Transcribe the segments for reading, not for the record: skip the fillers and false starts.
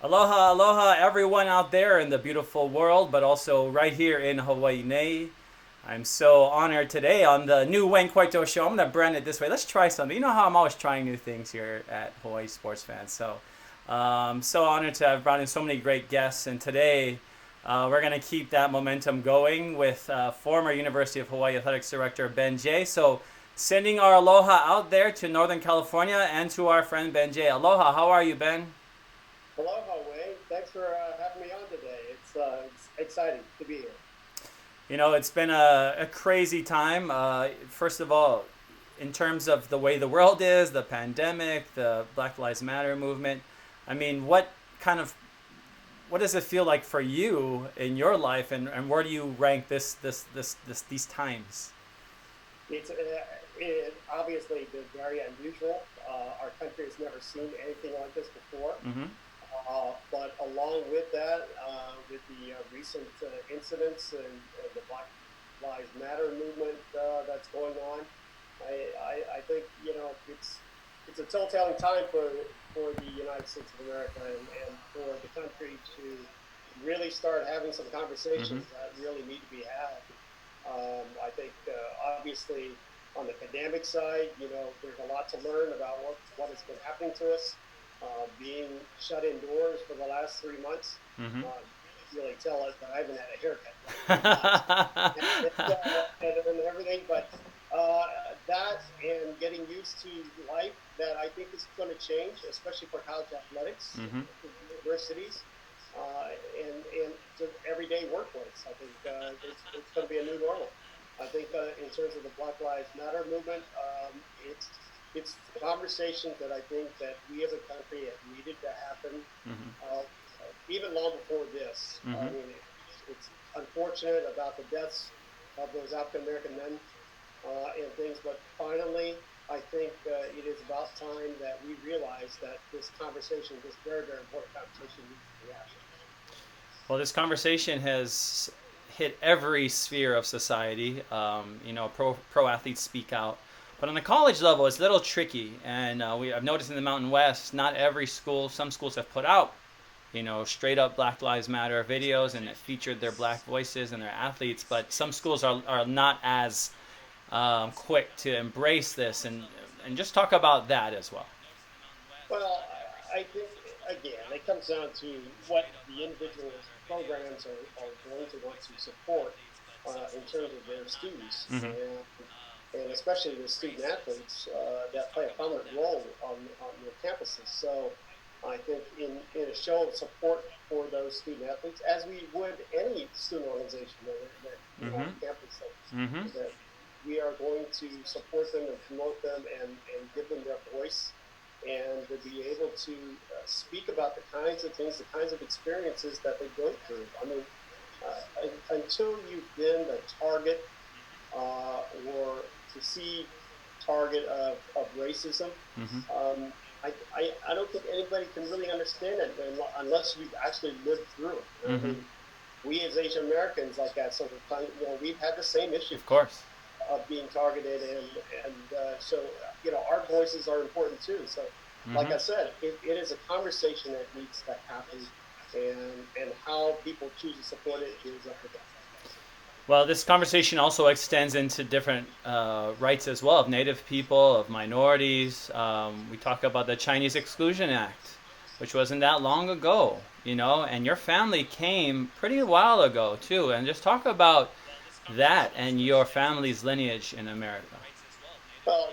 Aloha, aloha, everyone out there in the beautiful world, but also right here in Hawaii. I'm so honored today on the new Coito show. I'm going to brand it this way. Let's try something. You know how I'm always trying new things here at Hawaii Sports Fans. So honored to have brought in so many great guests. And today, we're going to keep that momentum going with former University of Hawaii Athletics Director Ben Jay. So, sending our aloha out there to Northern California and to our friend Ben Jay. Aloha, how are you, Ben? Aloha, Wayne. Thanks for having me on today. It's exciting to be here. You know, it's been a crazy time. First of all, in terms of the way the world is, the pandemic, the Black Lives Matter movement. I mean, what does it feel like for you in your life, and where do you rank these times? It obviously been very unusual. Our country has never seen anything like this before. Mm-hmm. But along with that, with the recent incidents and the Black Lives Matter movement that's going on, I think it's a telltale time for the United States of America and for the country to really start having some Mm-hmm. conversations that really need to be had. I think obviously on the pandemic side, there's a lot to learn about what has been happening to us. Being shut indoors for the last 3 months Mm-hmm. really tell us that I haven't had a haircut in like 3 months and everything. But uh, that and getting used to life that I think is going to change, especially for college athletics, Mm-hmm. for universities, and the everyday workplace. I think it's going to be a new normal. I think in terms of the Black Lives Matter movement, it's conversations that I think that we as a country have needed to happen even long before this. Mm-hmm. I mean, it's unfortunate about the deaths of those African American men and things, but finally, I think it is about time that we realize that this conversation, this very, very important conversation, needs to be happening. Well, this conversation has hit every sphere of society. Pro athletes speak out, but on the college level, it's a little tricky. And I've noticed in the Mountain West, not every school. Some schools have put out, straight up Black Lives Matter videos, and it featured their black voices and their athletes. But some schools are not as quick to embrace this and just talk about that as well. Well, I think again, it comes down to what the individual's programs are going to want to support in terms of their students, Mm-hmm. and especially the student athletes that play a prominent role on their campuses. So I think in a show of support for those student athletes, as we would any student organization that Mm-hmm. on campus, Mm-hmm. that we are going to support them and promote them and give them their voice and to be able to speak about the kinds of things, the kinds of experiences that they go through. I mean, until you've been the target or perceived target of racism, Mm-hmm. um, I don't think anybody can really understand it unless you've actually lived through it. I Mm-hmm. mean, we as Asian Americans, like that, so we've had the same Of issues course. of being targeted, and so our voices are important too. So, like Mm-hmm. I said, it is a conversation that needs to happen, and how people choose to support it is up to them. Well, this conversation also extends into different rights as well of Native people, of minorities. We talk about the Chinese Exclusion Act, which wasn't that long ago, and your family came pretty while ago too. And just talk about that and your family's lineage in America. Well,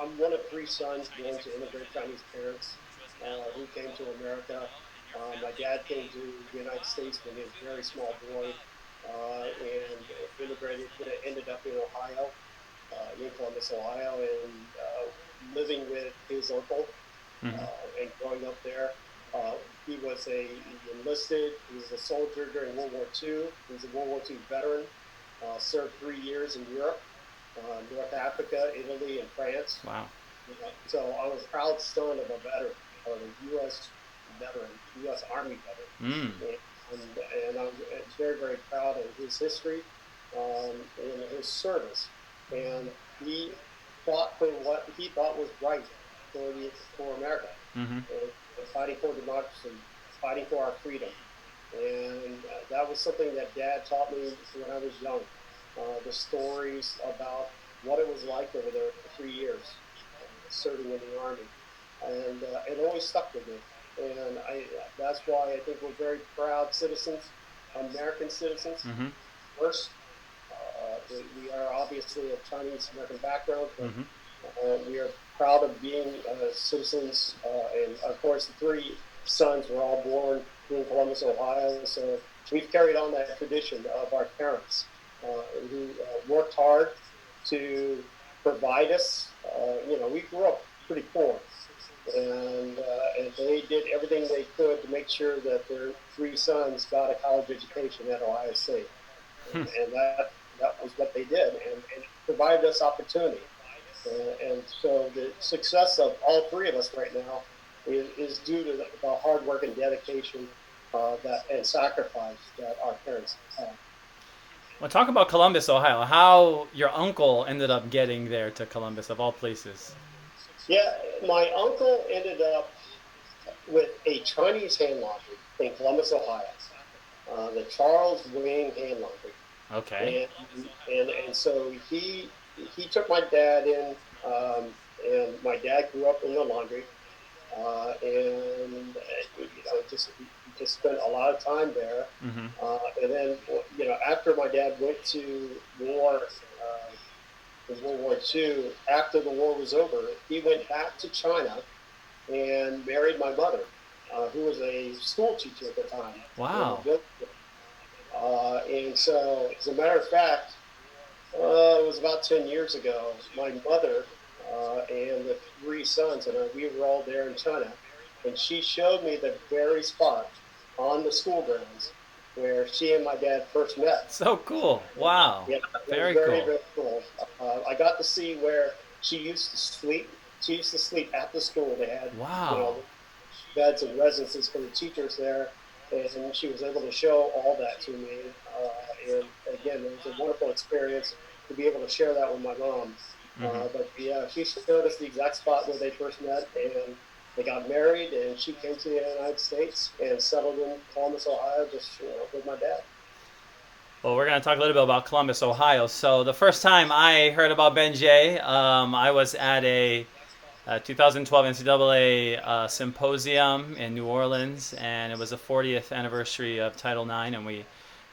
I'm one of three sons born to immigrant Chinese parents who came to America. My dad came to the United States when he was a very small boy and immigrated, ended up in Ohio, in Columbus, Ohio, and living with his uncle Mm-hmm. and growing up there. Uh, he enlisted. He was a soldier during World War II. He was a World War II veteran. Served 3 years in Europe, North Africa, Italy, and France. Wow. So I'm a proud son of a veteran, of a U.S. veteran, U.S. Army Mm. veteran, and I'm very, very proud of his history and his service. And he fought for what he thought was right for America. Mm-hmm. fighting for democracy, fighting for our freedom. And that was something that Dad taught me when I was young. The stories about what it was like over there for 3 years serving in the army, and it always stuck with me. And that's why I think we're very proud citizens, American citizens. Mm-hmm. First, we are obviously of Chinese American background, but Mm-hmm. we are proud of being citizens. And of course, the three sons were all born in Columbus, Ohio. So we've carried on that tradition of our parents who worked hard to provide us. We grew up pretty poor, and they did everything they could to make sure that their three sons got a college education at Ohio State, and that was what they did, and provided us opportunity. And so the success of all three of us right now is due to the hard work and dedication that and sacrifice that our parents had. Well, talk about Columbus, Ohio. How your uncle ended up getting there to Columbus, of all places. Yeah, my uncle ended up with a Chinese hand laundry in Columbus, Ohio, the Charles Wayne Hand Laundry, Okay. and so he took my dad in, and my dad grew up in the laundry, and just spent a lot of time there. Mm-hmm. And then after my dad went to war in World War II, after the war was over, he went back to China and married my mother, who was a school teacher at the time in the Wow. village. And so, as a matter of fact, it was about 10 years ago. My mother and the three sons and we were all there in China, and she showed me the very spot on the school grounds where she and my dad first met. So cool. Wow. Yeah, it was Very very, cool. very cool. I got to see where she used to sleep. She used to sleep at the school. They had, Wow. beds and residences for the teachers there, and she was able to show all that to me. And again, it was a wonderful experience to be able to share that with my mom. Mm-hmm. But yeah, she showed us the exact spot where they first met, and they got married, and she came to the United States and settled in Columbus, Ohio, just with my dad. Well, we're going to talk a little bit about Columbus, Ohio. So the first time I heard about Ben Jay, I was at a 2012 NCAA symposium in New Orleans, and it was the 40th anniversary of Title IX, and we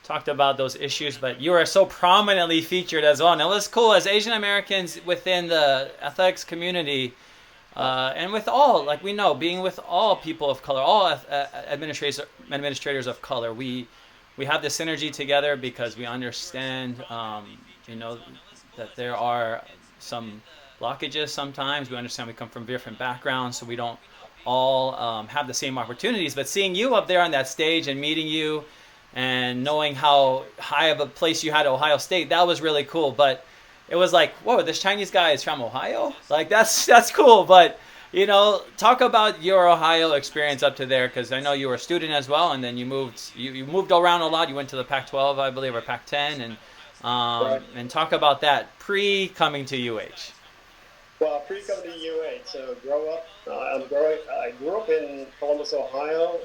talked about those issues. But you are so prominently featured as well. And it was cool as Asian Americans within the athletics community, and with all, like we know, being with all people of color, all administrators of color, we have this synergy together because we understand, you know, that there are some blockages sometimes. We understand we come from different backgrounds, so we don't all have the same opportunities. But seeing you up there on that stage and meeting you and knowing how high of a place you had at Ohio State, that was really cool. But it was like, whoa, this Chinese guy is from Ohio? Like, that's cool. But, talk about your Ohio experience up to there, because I know you were a student as well, and then you moved around a lot. You went to the Pac-12, I believe, or Pac-10, Right. and talk about that pre coming to UH. Well, pre coming to UH, so grow up. I grew up in Columbus, Ohio.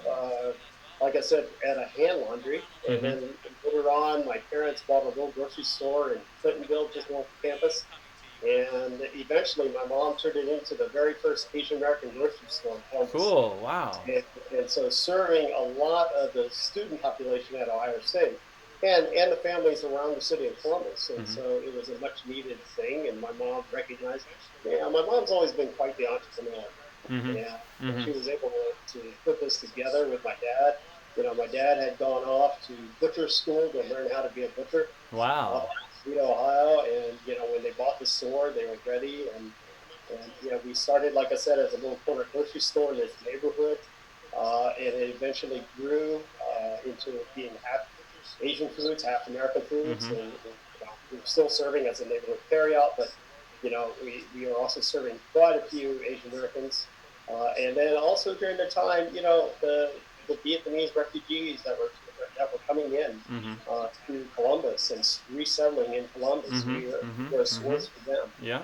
Like I said, at a hand laundry, and Mm-hmm. then later on, my parents bought a little grocery store in Clintonville, just north of campus. And eventually, my mom turned it into the very first Asian American grocery store in Columbus. Cool. Wow. And so serving a lot of the student population at Ohio State and the families around the city of Columbus. And Mm-hmm. so it was a much needed thing. And my mom recognized, yeah, my mom's always been quite the entrepreneur. Mm-hmm. Yeah, Mm-hmm. she was able to put this together with my dad. My dad had gone off to butcher school to learn how to be a butcher Wow. up in Ohio. And, when they bought the store, they were ready. And we started, like I said, as a little corner grocery store in this neighborhood, and it eventually grew into being half Asian foods, half American foods, Mm-hmm. and we're still serving as a neighborhood carryout, but we are also serving quite a few Asian Americans, and then also during the time, the Vietnamese refugees that were coming in Mm-hmm. to Columbus and resettling in Columbus, Mm-hmm. we are a Mm-hmm. Mm-hmm. source for them. Yeah.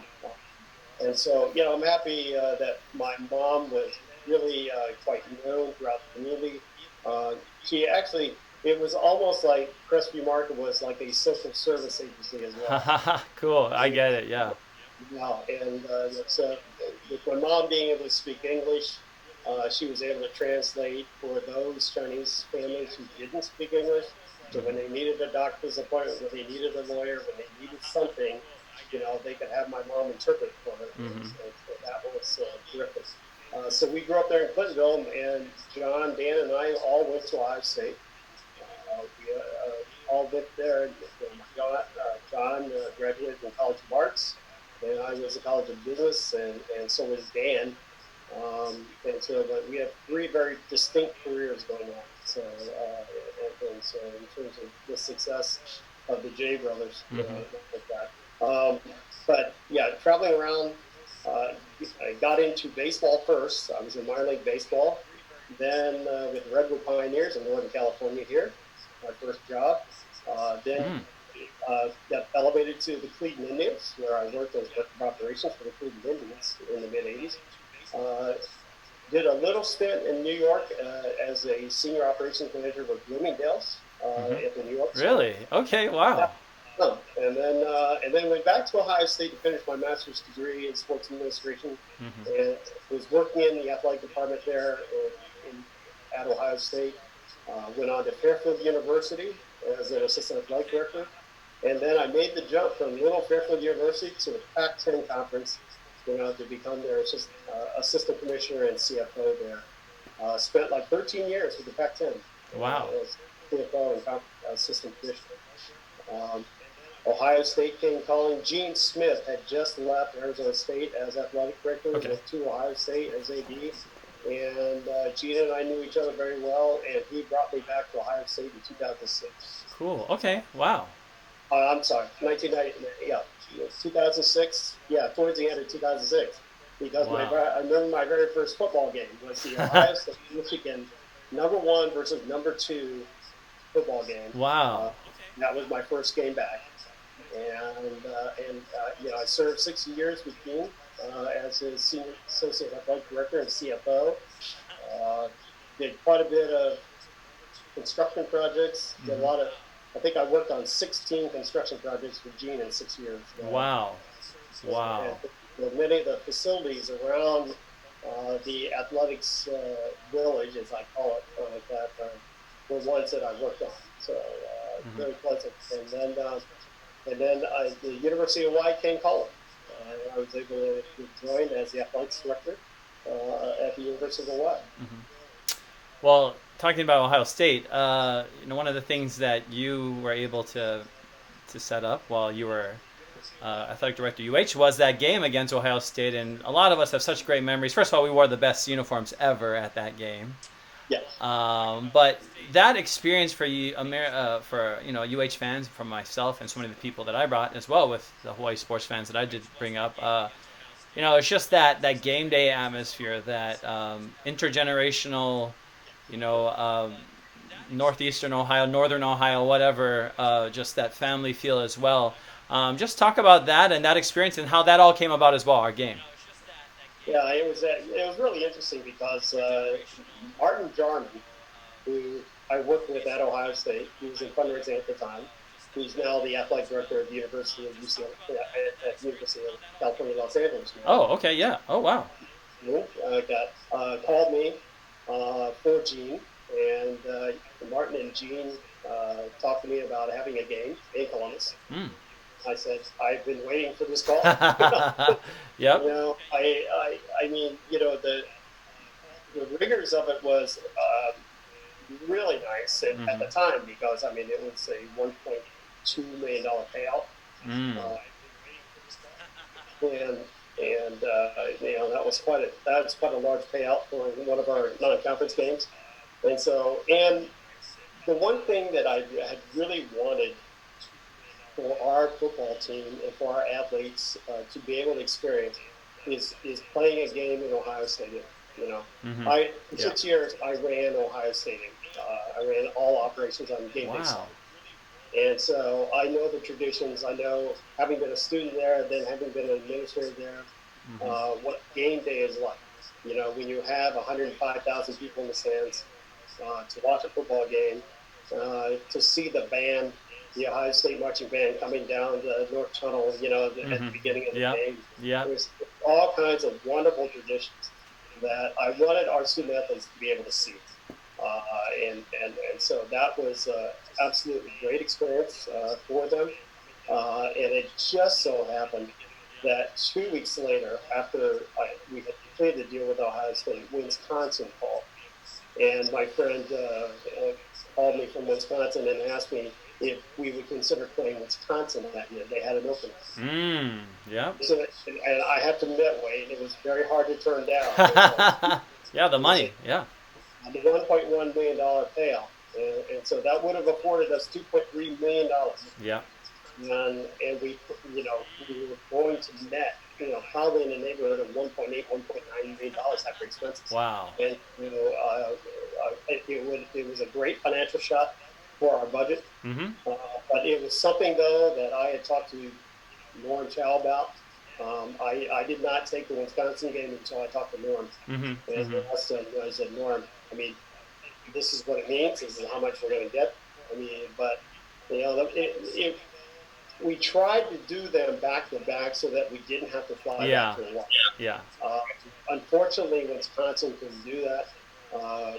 And so, I'm happy that my mom was really quite known throughout the community. She actually, it was almost like Crestview Market was like a social service agency as well. Cool. I And, get it. Yeah. yeah, and so with my mom being able to speak English, she was able to translate for those Chinese families who didn't speak English. So when they needed a doctor's appointment, when they needed a lawyer, when they needed something, they could have my mom interpret for them, and so that was terrific. So we grew up there in Clintonville, and John, Dan, and I all went to Ohio State. We all went there. John graduated from College of Arts, and I was a College of Business, and so was Dan. And so, but we have three very distinct careers going on. So, and so in terms of the success of the J brothers, like that. But yeah, traveling around, I got into baseball first. I was in minor league baseball. Then with the Redwood Pioneers in Northern California here, my first job. Then got elevated to the Cleveland Indians, where I worked as director of operations for the Cleveland Indians in the mid '80s. Uh, did a little stint in New York as a senior operations manager with Bloomingdale's at the New York store. Really? Okay. Wow. And then went back to Ohio State to finish my master's degree in sports administration, and was working in the athletic department there at Ohio State. Went on to Fairfield University as an assistant athletic director, and then I made the jump from Little Fairfield University to the Pac-10 conference, to become their assistant commissioner and CFO there. Spent like 13 years with the Pac-10 Wow. as CFO and assistant commissioner. Um, Ohio State came calling. Gene Smith had just left Arizona State as athletic director, Okay. went to Ohio State as AD. And Gene and I knew each other very well, and he brought me back to Ohio State in 2006. Cool. Okay. Wow. I'm sorry, 1990, yeah, 2006, yeah, towards the end of 2006. Because Wow. I remember my very first football game was the Ohio State Michigan #1 versus #2 football game. Wow. That was my first game back. I served 6 years with Dean as his senior associate athletic director and CFO. Uh, did quite a bit of construction projects. Did a lot of. I think I worked on 16 construction projects with Gene in 6 years. Wow. And Wow. many of the facilities around the athletics village, as I call it, were ones that I worked on. So very pleasant. And then the University of Hawaii came calling. I was able to join as the athletics director at the University of Hawaii. Well, talking about Ohio State, one of the things that you were able to set up while you were athletic director UH was that game against Ohio State, and a lot of us have such great memories. First of all, we wore the best uniforms ever at that game. Yes. But that experience for you, for UH fans, for myself, and so many of the people that I brought as well with the Hawaii sports fans that I did bring up, it's just that game day atmosphere, that intergenerational, northeastern Ohio, northern Ohio, whatever, just that family feel as well. Just talk about that and that experience and how that all came about as well, our game. Yeah, it was really interesting because Martin Jarman, who I worked with at Ohio State, he was in fundraising at the time. He's now the athletic director at the University of UCLA, at University of California, Los Angeles. Now. Oh, okay, yeah. Oh, wow. Called me for Gene, and Martin and Gene talked to me about having a game in Columbus. Mm. I said, I've been waiting for this call. Yep. I mean, the rigors of it was really nice at the time because, I mean, it was a $1.2 million payout. Mm. That was quite a large payout for one of our non-conference games. And the one thing that I had really wanted for our football team and for our athletes to be able to experience is playing a game in Ohio Stadium. For 6 years I ran Ohio Stadium. I ran all operations on game day side. And so I know the traditions. I know, having been a student there, then having been an administrator there, what game day is like. When you have 105,000 people in the stands to watch a football game, to see the band, the Ohio State marching band coming down the North Tunnel, at the Mm-hmm. beginning of the Yep. game. Yep. There's all kinds of wonderful traditions that I wanted our student athletes to be able to see. And so that was absolutely great experience for them. And it just so happened that 2 weeks later, after we had completed the deal with Ohio State, Wisconsin called. And my friend called me from Wisconsin and asked me if we would consider playing Wisconsin that year. They had an opening. Yep. So, and I have to admit, Wayne, it was very hard to turn down. Yeah, the It was money. Yeah. the $1.1 million payout, and so that would have afforded us $2.3 million. Yeah. And we were going to net, probably in the neighborhood of 1.8, $1.9 million after expenses. Wow. And it was a great financial shot for our budget. Mm-hmm. But it was something though that I had talked to Norm Chow about. I did not take the Wisconsin game until I talked to Norm, Mm-hmm. and Mm-hmm. I said, Norm, I mean, this is what it means. This is how much we're going to get. I mean, but we tried to do them back to back so that we didn't have to fly back Yeah. to Hawaii. Yeah. Unfortunately, Wisconsin couldn't do that,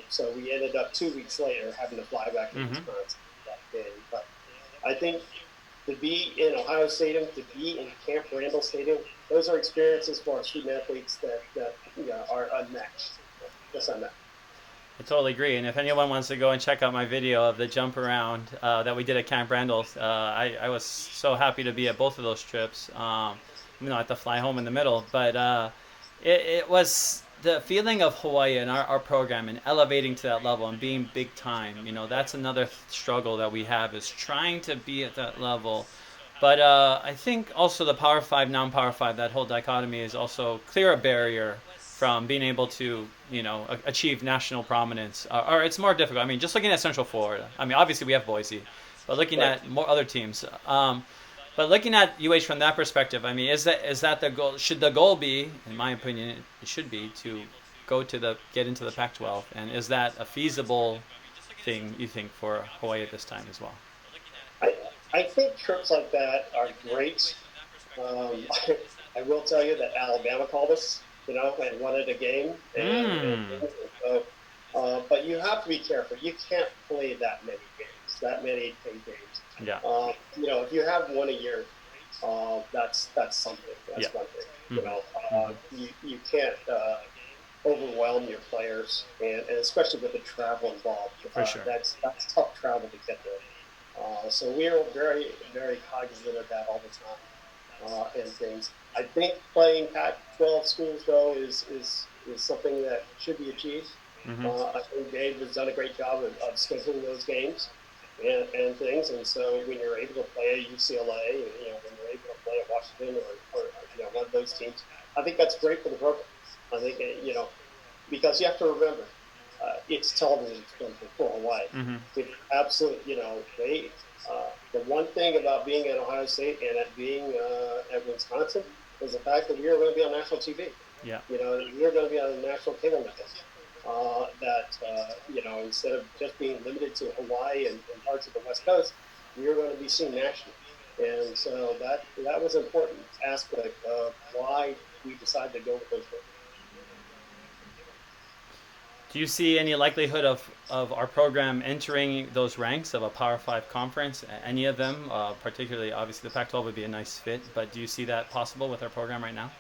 so we ended up 2 weeks later having to fly back to Mm-hmm. Wisconsin that day. But I think to be in Ohio Stadium, to be in Camp Randall Stadium, those are experiences for our student athletes that are unmatched. Just unmatched. I totally agree. And if anyone wants to go and check out my video of the jump around that we did at Camp Randall, I was so happy to be at both of those trips. I had to fly home in the middle, but it was the feeling of Hawaii and our program and elevating to that level and being big time. That's another struggle that we have, is trying to be at that level. But I think also the Power 5, non-Power 5, that whole dichotomy is also clear a barrier from being able to, achieve national prominence. Or it's more difficult. I mean, just looking at Central Florida. I mean, obviously we have Boise, but looking Right. at more other teams. But looking at UH from that perspective, I mean, is that the goal? Should the goal be, in my opinion, it should be to get into the Pac-12, and is that a feasible thing you think for Hawaii at this time as well? I, I think trips like that are great. Um, I will tell you that Alabama called us, and wanted a game, Mm. and so, but you have to be careful. You can't play that many games, that many paid games. Yeah. If you have one a year, that's something. Yeah. That's one thing. Mm-hmm. Mm-hmm. You can't overwhelm your players, and especially with the travel involved. For sure. That's tough travel to get there. So we are very, very cognizant of that all the time, and things. I think playing Pac-12 schools though is something that should be achieved. Mm-hmm. I think Dave has done a great job of scheduling those games and things. And so when you're able to play at UCLA, and when you're able to play at Washington or one of those teams, I think that's great for the program. I think because you have to remember, it's television for Hawaii. Mm-hmm. It absolutely, the one thing about being at Ohio State and at being at Wisconsin is the fact that we are going to be on national TV. Yeah. We are going to be on a national cable network. Instead of just being limited to Hawaii and parts of the West Coast, we are going to be seen nationally. And so that was an important aspect of why we decided to go with those programs. Do you see any likelihood of our program entering those ranks of a Power 5 conference? Any of them, particularly, obviously, the Pac-12 would be a nice fit, but do you see that possible with our program right now?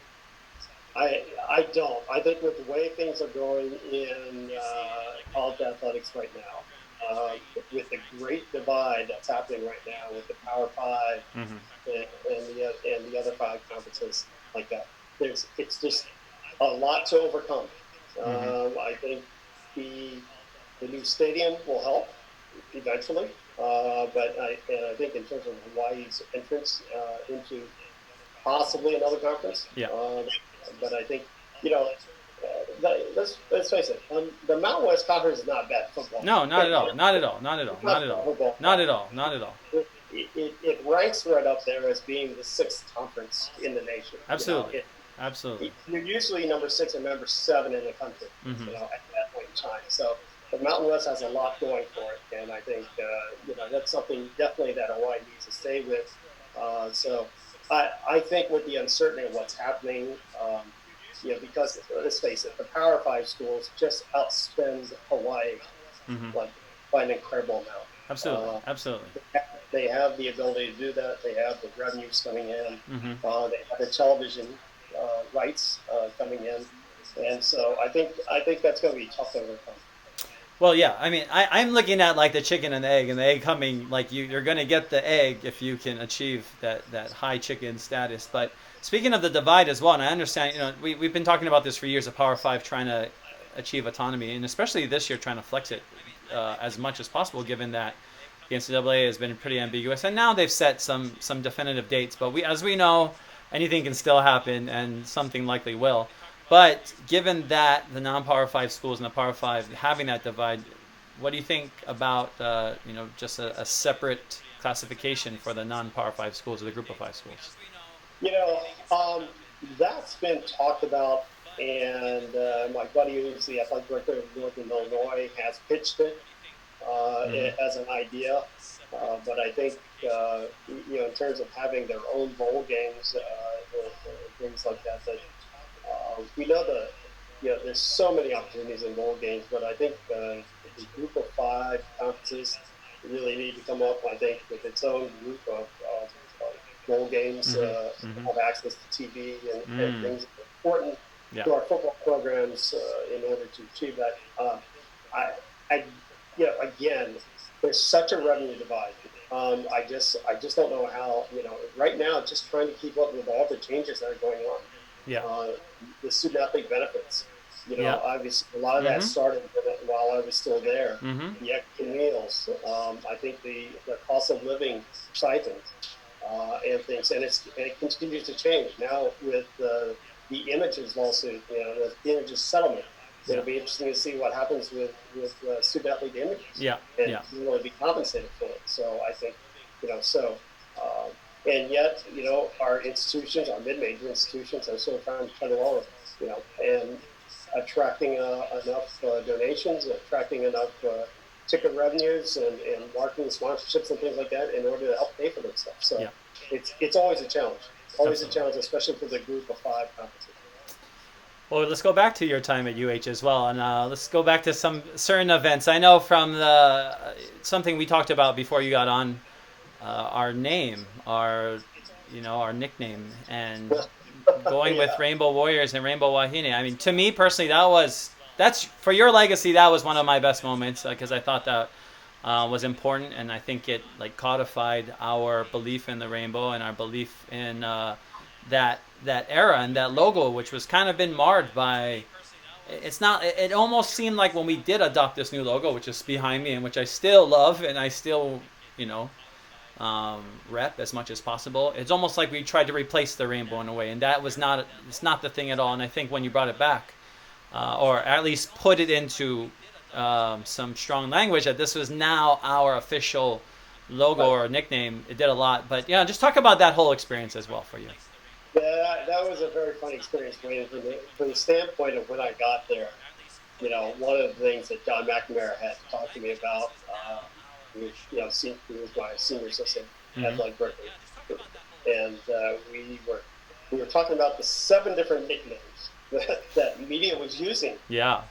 I don't. I think with the way things are going in college athletics right now, with the great divide that's happening right now with the Power 5 Mm-hmm. and the other 5 conferences like that, it's just a lot to overcome. Mm-hmm. I think the new stadium will help eventually, but I think in terms of Hawaii's entrance into possibly another conference, Yeah. but I think let's face it, the Mountain West Conference is not bad football. No, not at all. Not at all. Not at all. It's Not not at all. football. Not at all. Not at all. It ranks right up there as being the 6th conference in the nation. Absolutely. Absolutely. you're usually number 6 and number 7 in the country, Hmm. at that point in time. So the Mountain West has a lot going for it, and I think that's something definitely that Hawaii needs to stay with. So I think with the uncertainty of what's happening, because let's face it, the Power Five schools just outspend Hawaii Hmm. like by an incredible amount. Absolutely. Absolutely. They have the ability to do that. They have the revenues coming in. Hmm. They have the television rights coming in, and so I think that's going to be tough to overcome. Well, yeah. I mean, I'm looking at like the chicken and the egg coming. Like you're going to get the egg if you can achieve that high chicken status. But speaking of the divide as well, and I understand, we've been talking about this for years. The Power Five trying to achieve autonomy, and especially this year trying to flex it as much as possible, given that the NCAA has been pretty ambiguous, and now they've set some definitive dates. But as we know, anything can still happen, and something likely will. But given that the non-Power Five schools and the Power Five having that divide, what do you think about just a separate classification for the non-Power Five schools or the Group of Five schools? You know, um, that's been talked about, and my buddy who's the athletic director of Northern Illinois has pitched it Mm-hmm. as an idea. But I think in terms of having their own bowl games or things like that, we know there's so many opportunities in bowl games, but I think the group of five conferences really need to come up, I think, with its own group of bowl games, Mm-hmm. Mm-hmm. have access to TV and Mm. things important Yeah. to our football programs in order to achieve that. I, I, again, there's such a revenue divide. I just don't know how. Right now, just trying to keep up with all the changes that are going on. Yeah. Uh, the student athlete benefits. Yeah. Obviously, a lot of that Mm-hmm. started while I was still there. Mm-hmm. The extra meals. I think the cost of living stipends and things, and it continues to change now with the images lawsuit. The images settlement. Yeah. It'll be interesting to see what happens with student athlete images Yeah. and Yeah. who will be compensated for it. So I think so. And yet, our institutions, our mid-major institutions, are still trying to turn along, and attracting enough donations, attracting enough ticket revenues, and marketing sponsorships and things like that in order to help pay for this stuff. Yeah. So it's always a challenge. Always a Absolutely. challenge, especially for the group of five competition. Well, let's go back to your time at UH as well, and let's go back to some certain events. I know from the something we talked about before you got on, our name, our nickname, and going with Yeah, Rainbow Warriors and Rainbow Wahine. I mean, to me personally, that's for your legacy. That was one of my best moments because I thought that was important, and I think it like codified our belief in the rainbow and our belief in that era and that logo, which was kind of been marred by. It's not. It almost seemed like when we did adopt this new logo, which is behind me, and which I still love, and I still, you know, rep as much as possible. It's almost like we tried to replace the rainbow in a way, and that was not. It's not the thing at all. And I think when you brought it back, or at least put it into some strong language that this was now our official logo right. or nickname, it did a lot. But yeah, just talk about that whole experience as well for you. Yeah, that was a very fun experience, Wayne, from the standpoint of when I got there. One of the things that John McNamara had talked to me about, he was my senior assistant Mm-hmm. athletic director, and we were talking about the 7 different nicknames that media was using. Yeah,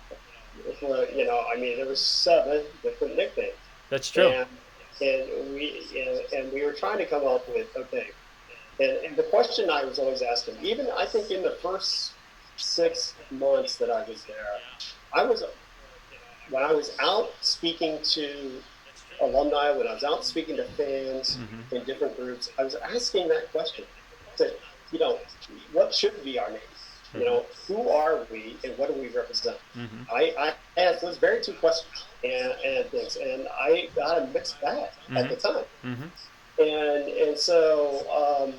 I mean, there was 7 different nicknames, that's true. and and we were trying to come up with, okay. And the question I was always asking, even I think in the first 6 months that I was there, I was when I was out speaking to alumni, when I was out speaking to fans Mm-hmm. in different groups, I was asking that question. To, you know, what should be our name? Mm-hmm. Who are we and what do we represent? Mm-hmm. I asked those very 2 questions and things, and I got a mixed bag at Mm-hmm. the time. Mm-hmm. And so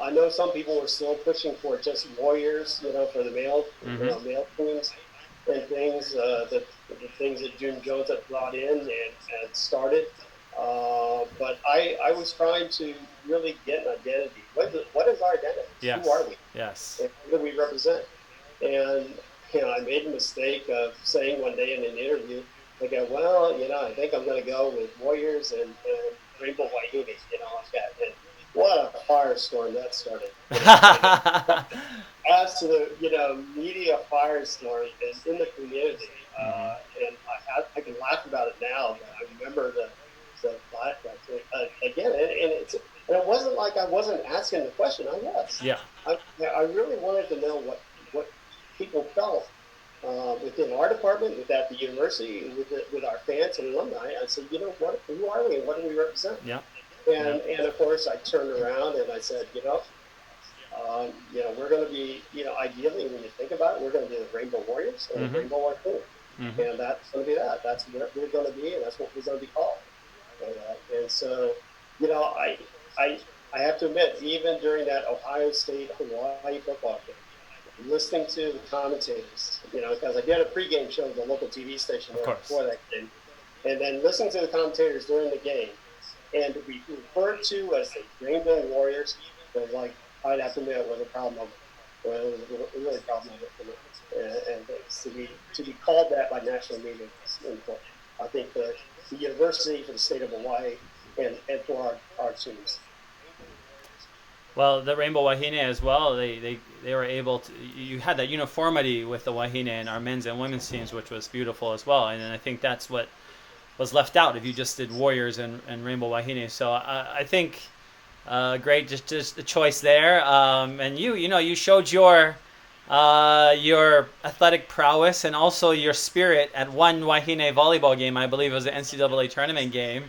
I know some people were still pushing for just warriors, for the Mm-hmm. male teams and things, the things that Jim Jones had brought in and started. But I was trying to really get an identity. What is our identity? Who are Yes. we? Yes. And what do we represent? And I made the mistake of saying one day in an interview, I go, well, I think I'm going to go with Warriors and Rainbow Wahine. Like that. And what a firestorm that started. And as to the media firestorm in the community, Hmm. and I can laugh about it now, but I remember the again, and it wasn't like I wasn't asking the question. I was. Yeah. I really wanted to know what people felt within our department, with at the university, with our fans and alumni. I said, what? Who are we, and what do we represent? Yeah. Yeah. And of course, I turned around and I said, we're going to be, ideally, when you think about it, we're going to be the Rainbow Warriors and the Hmm. Rainbow Raccoon. Hmm. And that's going to be that. That's what we're going to be, and that's what we're going to be called. And so, you know, I, I, I have to admit, even during that Ohio State Hawaii football game, listening to the commentators, because I did a pregame show at the local TV station Of there course. before that game, and then listening to the commentators during the game, and to be referred to as the Rainbow Warriors was like, I'd have to admit, it was a proud moment. Well, it was a really proud moment for me. And to be called that by national media is important. I think the university for the state of Hawaii and for our teams. Well, the Rainbow Wahine as well. They were able to. You had that uniformity with the Wahine and our men's and women's teams, which was beautiful as well. And I think that's what was left out if you just did Warriors and Rainbow Wahine. So I think great, just a choice there. And you showed your athletic prowess and also your spirit at one Wahine volleyball game. I believe it was an NCAA tournament game.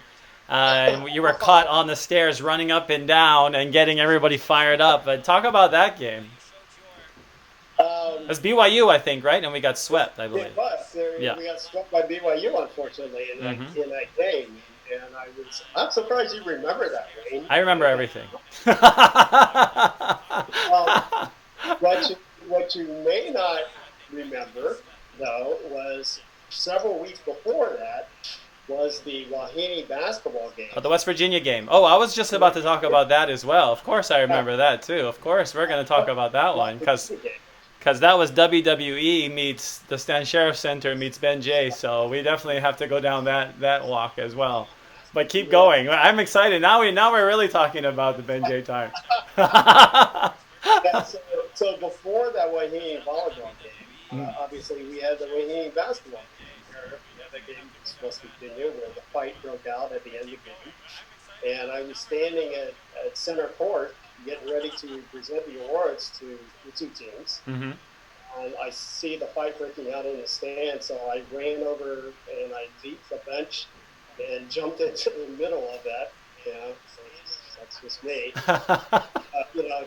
And you were caught on the stairs running up and down and getting everybody fired up. But talk about that game. It Um, was BYU, I think, right? And we got swept, I believe. it was. Yeah. We got swept by BYU, unfortunately, in that Hmm. in that game, and I'm surprised you remember that, Wayne. I remember everything. Um, what you may not remember though was several weeks before that was the Wahine basketball Oh, game. the West Virginia game. Oh, I was just about to talk about that as well. Of course, I remember that too. Of course, we're going to talk about that West one because Virginia game. that was WWE meets the Stan Sheriff Center meets Ben J. So we definitely have to go down that walk as well. But keep Yeah. going. I'm excited. Now we're really talking about the Ben J times. Yeah, so before that Wahine volleyball game, obviously we had the Wahine basketball game where the game was supposed to continue, where the fight broke out at the end of the game. And I was standing at center court getting ready to present the awards to the two teams. Hmm. And I see the fight breaking out in the stand, so I ran over and I leaped the bench and jumped into the middle of that. So that's just me.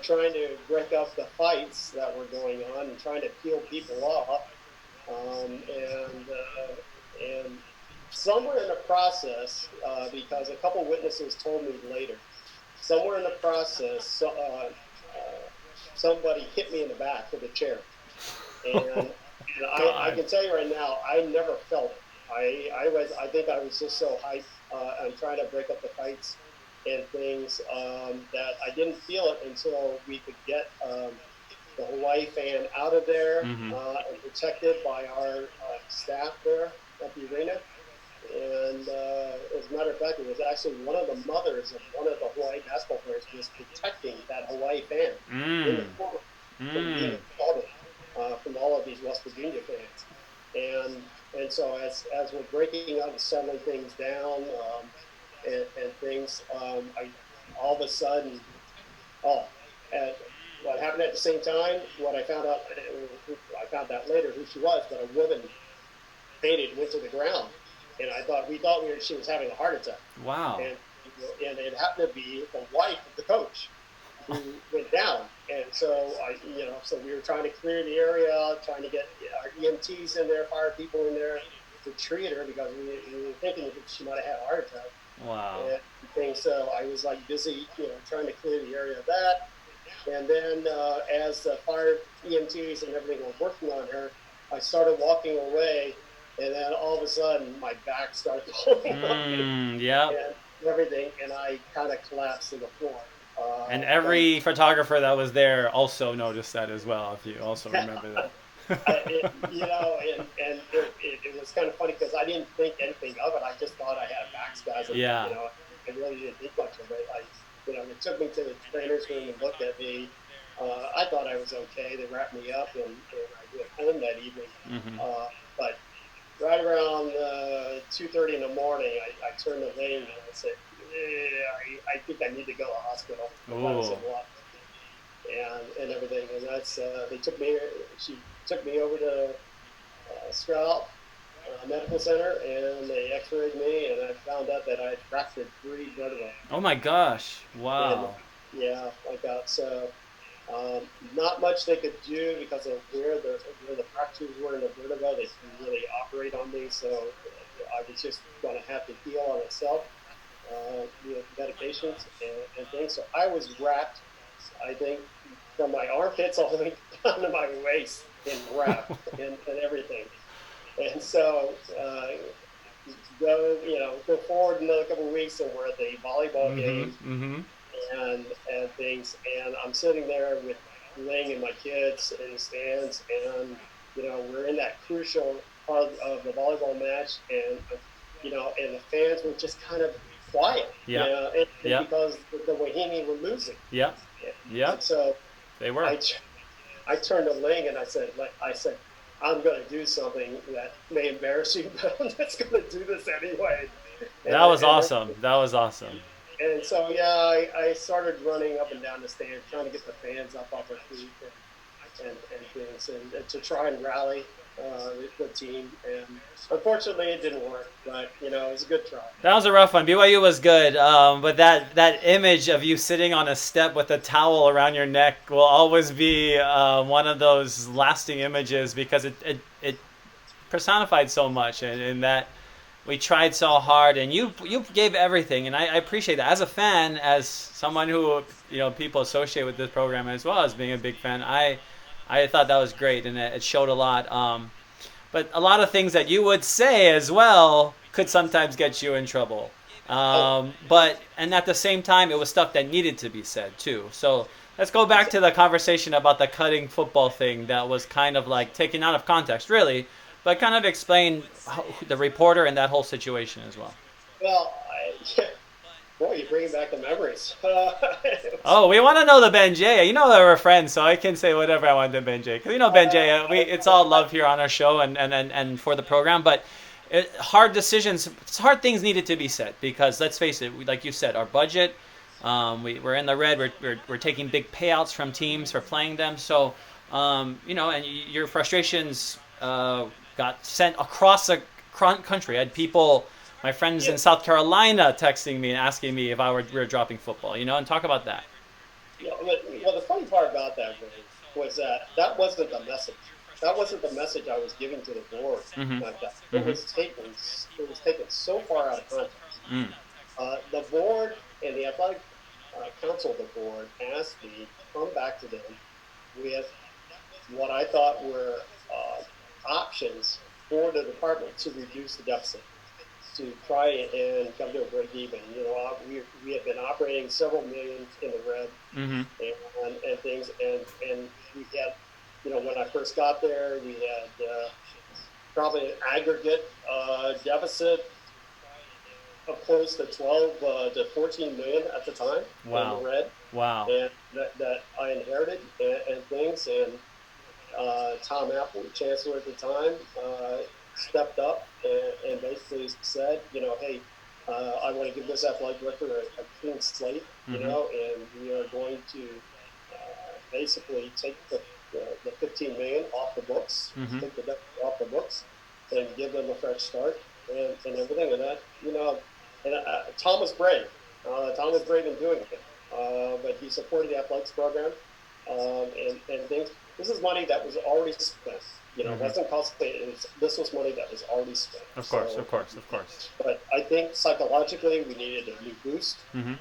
Trying to break up the fights that were going on and trying to peel people off. And somewhere in the process, because a couple witnesses told me later, somewhere in the process, somebody hit me in the back with a chair, and I God. can tell you right now, I never felt it. I think I was just so hyped and trying to break up the fights and things that I didn't feel it until we could get the Hawaii fan out of there Hmm. and protected by our staff there at the arena. And as a matter of fact, it was actually one of the mothers of one of the Hawaii basketball players was protecting that Hawaii fan in the Mm. corner from being Mm. assaulted from all of these West Virginia fans. And so as we're breaking up and settling things down and things, I all of a sudden, oh, and what happened at the same time, what I found out later who she was, but a woman fainted, went to the ground, and she was having a heart attack, Wow. and it happened to be the wife of the coach who went down, and so we were trying to clear the area, trying to get our EMTs in there, fire people in there to treat her because we were thinking that she might have had a heart attack Wow. and things. So I was like busy, trying to clear the area of that. And then as the fire EMTs and everything were working on her, I started walking away, and then all of a sudden my back started pulling on me Mm. Yep. and everything, and I kind of collapsed to the floor. And every photographer that was there also noticed that as well, if you also remember that. It was kind of funny because I didn't think anything of it. I just thought I had back spasm. Yeah. I really didn't think much of it. They took me to the trainer's room and looked at me. I thought I was okay. They wrapped me up and I went home that evening. Mm-hmm. But right around 2:30 in the morning, I turned the vein and I said, I think I need to go to the hospital. The Ooh. said, what? And everything. And that's they took me. She took me over to Stroud Medical Center, and they X-rayed me, and I found out that I had fractured 3 vertebrae. Oh my gosh. And Wow. yeah, like that. So not much they could do because of where the fractures were in the vertebra. They couldn't really operate on me, so I was just going to have to heal on itself with medications and things. So I was wrapped, I think, from my armpits all the way down to my waist in wrap and everything. And so go forward another couple of weeks, and we're at the volleyball Mm-hmm. games Mm-hmm. and things, and I'm sitting there with Ling and my kids in the stands, and we're in that crucial part of the volleyball match, and and the fans were just kind of quiet, Yeah. and Yeah. because the Wahine were losing, Yeah. Yeah. and so They were. I turned to Ling and I said, I'm going to do something that may embarrass you, but I'm just going to do this anyway. That was And awesome. That was awesome. and so yeah, I started running up and down the stands, trying to get the fans up off their feet and things, and to try and rally the team. And unfortunately, it didn't work, but it was a good try. That was a rough one. BYU was good, but that image of you sitting on a step with a towel around your neck will always be one of those lasting images because it personified so much, and that we tried so hard, and you gave everything, and I appreciate that. As a fan, as someone who people associate with this program as well as being a big fan, I thought that was great, and it showed a lot. But a lot of things that you would say as well could sometimes get you in trouble. Oh, But and at the same time, it was stuff that needed to be said too. So let's go back to the conversation about the cutting football thing that was kind of like taken out of context, really, but kind of explain the reporter and that whole situation as well. well, boy, you're bringing back the memories. Oh, we want to know the Ben J. You know that we're friends, so I can say whatever I want to Ben J. Because Ben J. It's all love here on our show and for the program. But hard decisions, hard things needed to be said because let's face it, like you said, our budget. We're in the red. We're taking big payouts from teams for playing them. So and your frustrations got sent across the country. I had people, my friends Yeah, in South Carolina, texting me and asking me if we were dropping football, and talk about that. well, the funny part about that was that wasn't the message. That wasn't the message I was giving to the board Mm-hmm. like that. It Mm-hmm. was taken. It was taken so far out of context. Mm. The board and the athletic council of the board asked me to come back to them with what I thought were options for the department to reduce the deficit, to try and come to a break even. We had been operating several million in the red Mm-hmm. and things, and we had, when I first got there, we had probably an aggregate deficit of close to 12 to 14 million at the time in Wow. the red, Wow. and that I inherited and things. And Tom Apple, the chancellor at the time, stepped up and basically said, hey, I want to give this athletic director a clean slate, Mm-hmm. and we are going to basically take the 15 million off the books, Mm-hmm. take the debt off the books, and give them a fresh start and everything. And that, and Tom was brave. Tom was brave in doing it, but he supported the athletics program and things. This is money that was already spent. It Mm-hmm. wasn't cost. This was money that was already spent. Of course. So, Of course. Of course. but I think psychologically we needed a new boost. Mm-hmm.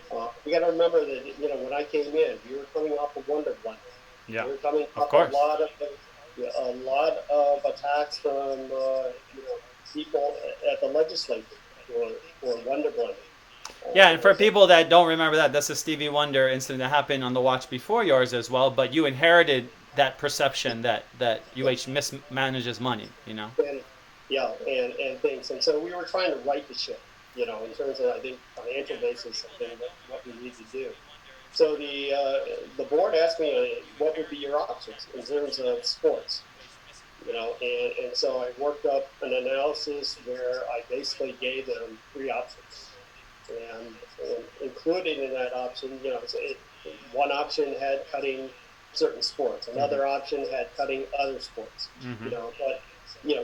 We got to remember that when I came in, we were coming off of Wonder Blend. Yeah. We were coming Of off course. a lot of attacks from people at the legislature for Wonder Blend. Yeah, and for Was people that don't remember that, that's a Stevie Wonder incident that happened on the watch before yours as well. But you inherited that perception that UH mismanages money. You know. and yeah, and things. And so we were trying to right the ship, in terms of, I think, financial basis. I think what we need to do. So the board asked me, what would be your options in terms of sports, and so I worked up an analysis where I basically gave them three options, and included in that option, one option had cutting certain sports, Mm-hmm. another option had cutting other sports, Mm-hmm. but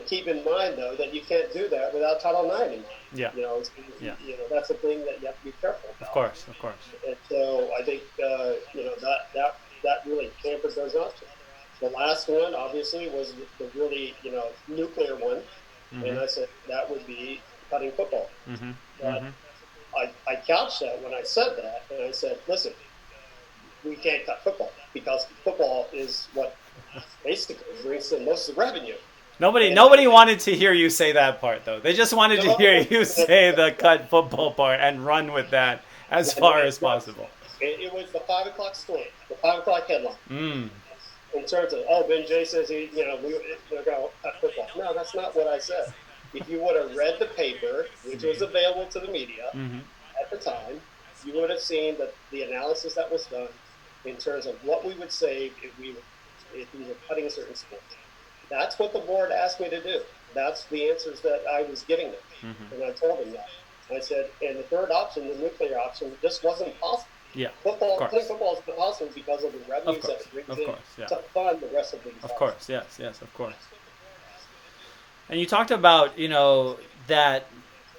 keep in mind though that you can't do that without Title IX in mind. Yeah. Yeah. That's a thing that you have to be careful Of about. course. Of course. And so I think that really hampered those options. The last one, obviously, was the really nuclear one, Mm-hmm. and I said that would be cutting football. Mm-hmm. But Mm-hmm. I couched that when I said that, and I said, listen, we can't cut football because football is what basically brings in most of the revenue. And Nobody wanted to hear you say that part though. They just wanted to hear no, you say the cut football part and run with that as far as no, possible. it was the 5 o'clock story, the 5 o'clock headline. Mm. In terms of, Ben Jay says we're going to cut football. No, that's not what I said. If you would have read the paper, which was available to the media Mm-hmm. at the time, you would have seen that the analysis that was done in terms of what we would save if we were cutting certain sports. That's what the board asked me to do. That's the answers that I was giving them, Mm-hmm. and I told them that. I said, and the third option, the nuclear option, just wasn't possible. Yeah. Of Playing course. football is possible because of the Of revenues that course. it brings Of in course. Yeah. to fund the rest of the Of department. course. Yes. Yes. Of course. And you talked about that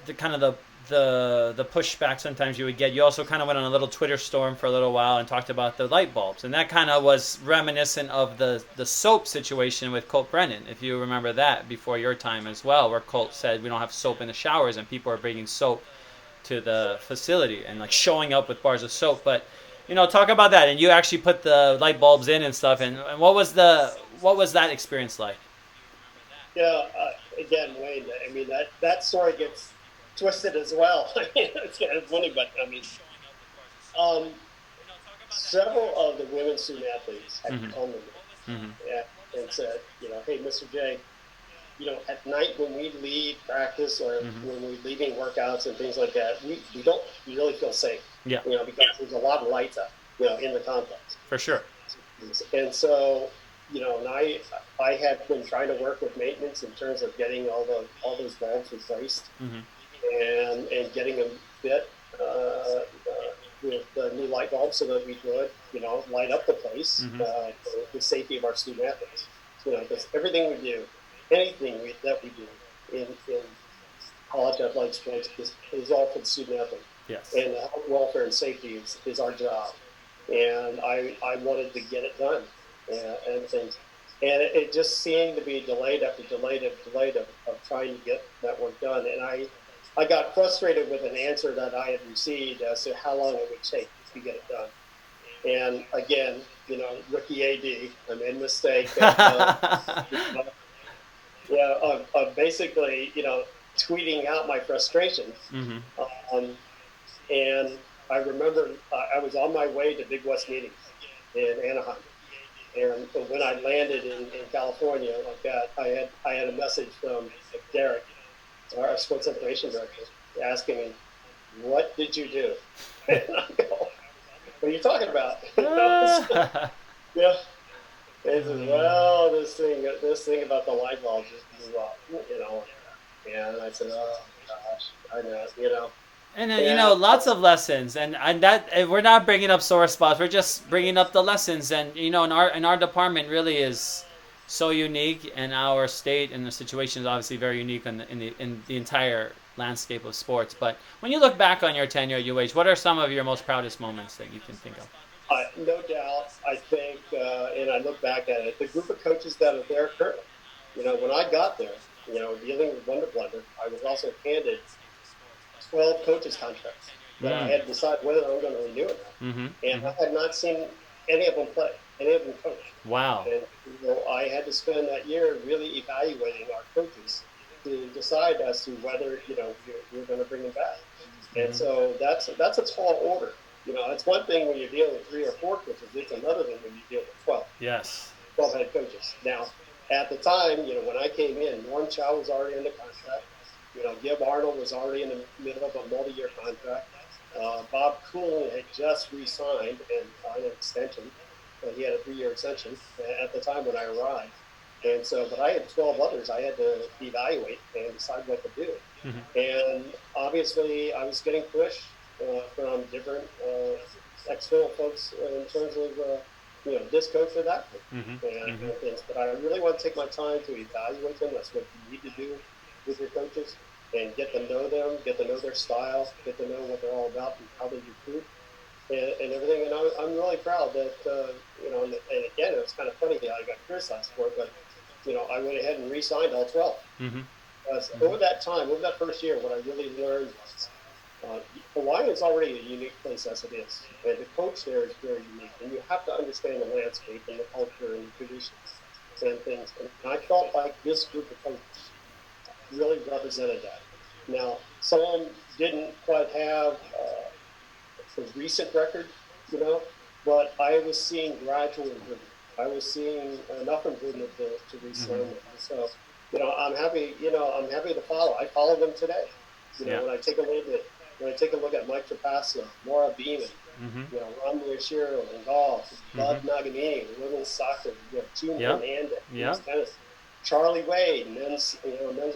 the kind of the pushback sometimes you would get. You also kind of went on a little Twitter storm for a little while and talked about the light bulbs, and that kind of was reminiscent of the soap situation with Colt Brennan, if you remember that before your time as well, where Colt said we don't have soap in the showers and people are bringing soap to the facility and like showing up with bars of soap. But talk about that. And you actually put the light bulbs in and stuff. And what was that experience like? Yeah, again, Wayne. I mean that story gets twisted as well. It's kind of funny, but I mean, um, several of the women student athletes had Mm-hmm. come to me, Mm-hmm. and said, hey, Mr. J, at night when we leave practice or Mm-hmm. when we're leaving workouts and things like that, we don't really feel safe, Yeah, because there's a lot of lights up, in the complex. for sure. And so, and I had been trying to work with maintenance in terms of getting all those bulbs replaced Mm-hmm. and getting them fit with the new light bulbs so that we could, light up the place Mm-hmm. for the safety of our student athletes. Because everything we do, anything that we do in college athletic sports is all for the student athlete. Yes. And health, welfare, and safety is our job. And I wanted to get it done and things. And it just seemed to be delayed after delayed after delayed of trying to get that work done. And I got frustrated with an answer that I had received as to how long it would take to get it done. And again, rookie AD, I made a mistake. Basically, tweeting out my frustration. Mm-hmm. Um, and I remember I was on my way to Big West meetings in Anaheim. And when I landed in California like that, I had a message from Derek, our sports information director, asking me, "What did you do?" And I go, "What are you talking about?" Yeah. And he says, "Well, this thing about the light bulb just blew up, And I said, "Oh gosh, I know." And And lots of lessons, and that and we're not bringing up sore spots. We're just bringing up the lessons, and in our department really is so unique, and our state and the situation is obviously very unique in the entire landscape of sports. But when you look back on your tenure at UH, what are some of your most proudest moments that you can think of? no doubt, I think, and I look back at it, the group of coaches that are there currently. When I got there, dealing with Wonder Blender, I was also handed 12 coaches contracts that I Mm. had to decide whether I'm going to renew or not. Mm-hmm. And I Mm-hmm. had not seen any of them play, any of them coach. Wow. And I had to spend that year really evaluating our coaches to decide as to whether we're going to bring them back. And so that's a tall order. It's one thing when you're dealing with 3 or 4 coaches. It's another thing when you deal with 12. Yes. 12 head coaches. Now, at the time, when I came in, Norm Chow was already under contract. Gib Arnold was already in the middle of a multi-year contract. Bob Cool had just re-signed and on an extension. He had a 3-year extension at the time when I arrived. And so, but I had 12 others I had to evaluate and decide what to do. And obviously, I was getting pushed from different external folks in terms of this coach or that coach and things. But I really want to take my time to evaluate them. That's what you need to do with your coaches and get to know them, get to know their style, get to know what they're all about and how they recruit and everything. And I'm really proud that and again, it was kind of funny that I got criticized for it, but I went ahead and re-signed all 12. Over that time, over that first year, what I really learned was Hawaii is already a unique place as it is, and the coach there is very unique, and you have to understand the landscape and the culture and the traditions and things. And I felt like this group of coaches really represented that. Now, some of them didn't quite have a recent record, but I was seeing gradual improvement. I was seeing enough improvement to re-sign them. So, I'm happy. I'm happy to follow. I follow them today. When I take a look at Mike Trapasso, Maura Beeman, Ron Miyashiro in golf, Bud Naganini, women's soccer, June Hernandez, tennis, Charlie Wade, men's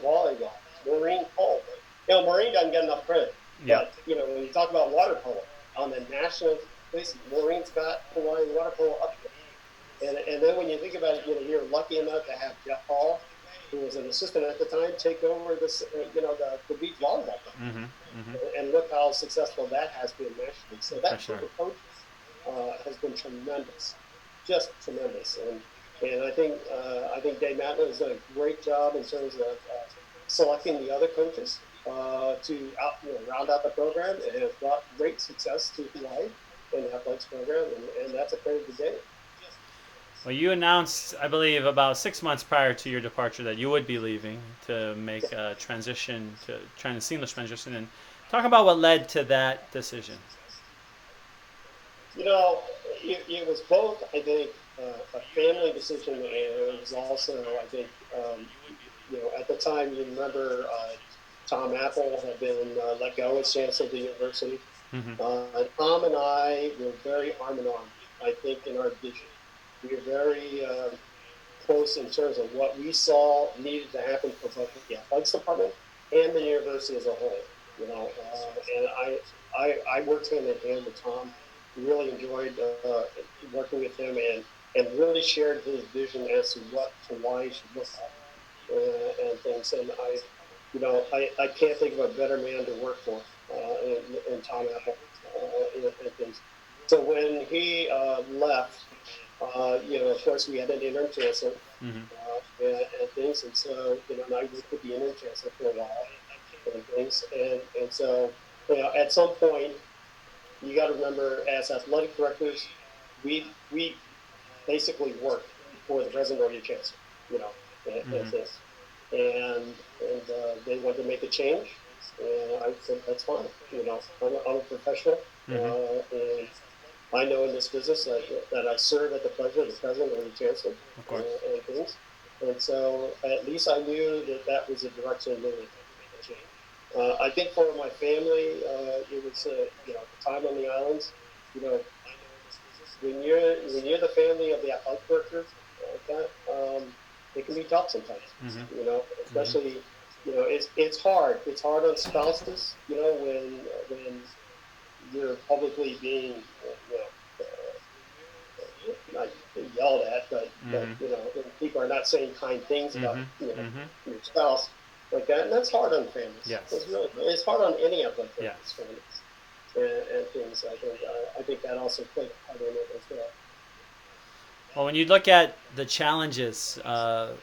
volleyball, Maureen Cole. Maureen doesn't get enough credit. But when you talk about water polo on the national basis, Maureen's got Hawaii water polo up there. And then when you think about it, you're lucky enough to have Jeff Hall, who was an assistant at the time, take over this, the beach volleyball program. And look how successful that has been nationally. So that group of coaches has been tremendous, just tremendous. And I think Dave Matlin has done a great job in terms of selecting the other coaches to round out the program, and has brought great success to Hawaii in the athletics program, and that's a credit to Dave. Well, you announced, I believe, about 6 months prior to your departure that you would be leaving to make a transition, to trying to seamless transition. And talk about what led to that decision. It was both, I think, a family decision, and it was also, I think, at the time, you remember Tom Apple had been let go as chancellor of the university. Tom and I were very arm in arm, I think, in our vision. We were very close in terms of what we saw needed to happen for both the athletics department and the university as a whole. And I worked hand in hand with Tom. Really enjoyed working with him and really shared his vision as to what Hawaii should look like and things. And I can't think of a better man to work for in Tom Apple and things. So when he left, of course, we had an interim chancellor and things, and so and I worked with the interim chancellor for a while and things, and so at some point, you got to remember, as athletic directors, we basically worked for the president or the chancellor, and things, and they wanted to make a change, and I said that's fine, I'm a professional, and I know in this business that I serve at the pleasure of the president or the chancellor and things. And so at least I knew that was the direction they were taking. I think for my family, it was, at the time on the islands, when you're the family of the athletic director, it can be tough sometimes, especially, it's hard. It's hard on spouses, when you're publicly being, not yelled at, but people are not saying kind things about your spouse like that, and that's hard on families. Yes. It's hard on any of them. Families and things. I think that also played a part in it as well. Well, when you look at the challenges, and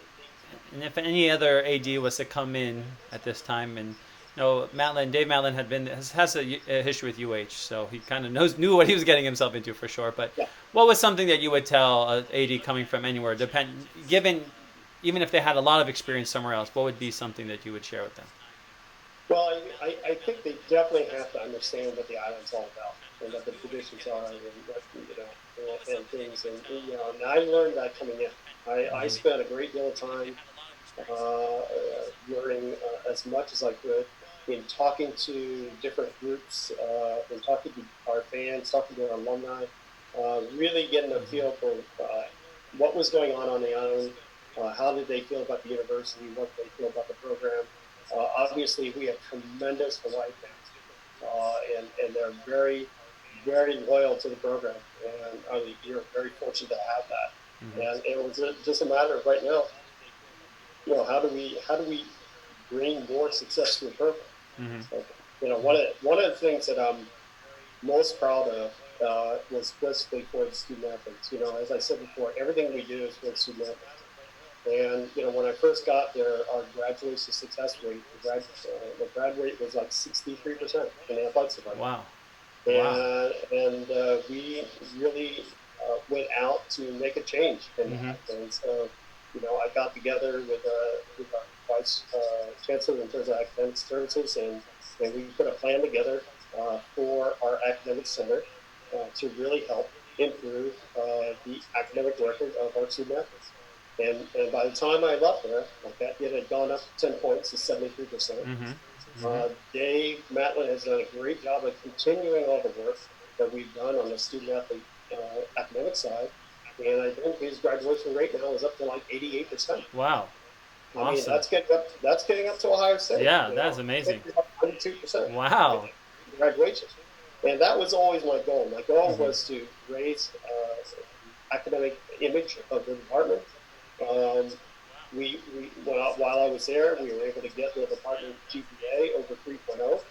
if any other AD was to come in at this time, and Dave Matlin has a history with UH, so he kind of knew what he was getting himself into for sure. But what was something that you would tell an AD coming from anywhere, even if they had a lot of experience somewhere else, what would be something that you would share with them? Well, I think they definitely have to understand what the island's all about and what the traditions are and what and things and I learned that coming in. I spent a great deal of time learning as much as I could in talking to different groups, in talking to our fans, talking to our alumni, really getting a feel for what was going on the island, how did they feel about the university, what did they feel about the program. Obviously, we have tremendous Hawaii fans, and they're very, very loyal to the program, and you're very fortunate to have that. And it was just a matter of right now, how do we bring more success to the program? Mm-hmm. Like, one of the things that I'm most proud of was specifically for the student athletes. As I said before, everything we do is for the student athletes. And when I first got there, our graduation success rate, the grad rate was like 63% in the athletics department, Wow. Wow. and we really went out to make a change in Mm-hmm. that. And so, I got together with our vice chancellor in terms of academic services, and we put a plan together for our academic center to really help improve the academic record of our student athletes. And by the time I left there, like that, it had gone up 10 points to 73%. Mm-hmm. Mm-hmm. Dave Matlin has done a great job of continuing all the work that we've done on the student athlete academic side. And I think his graduation rate now is up to like 88%. Wow. I mean, Awesome. that's getting up to Ohio State. Yeah, that's I think amazing. it's about 92% Wow. graduation. And that was always my goal. My goal Mm-hmm. was to raise the academic image of the department. Um, while I was there, we were able to get the department GPA over 3.0,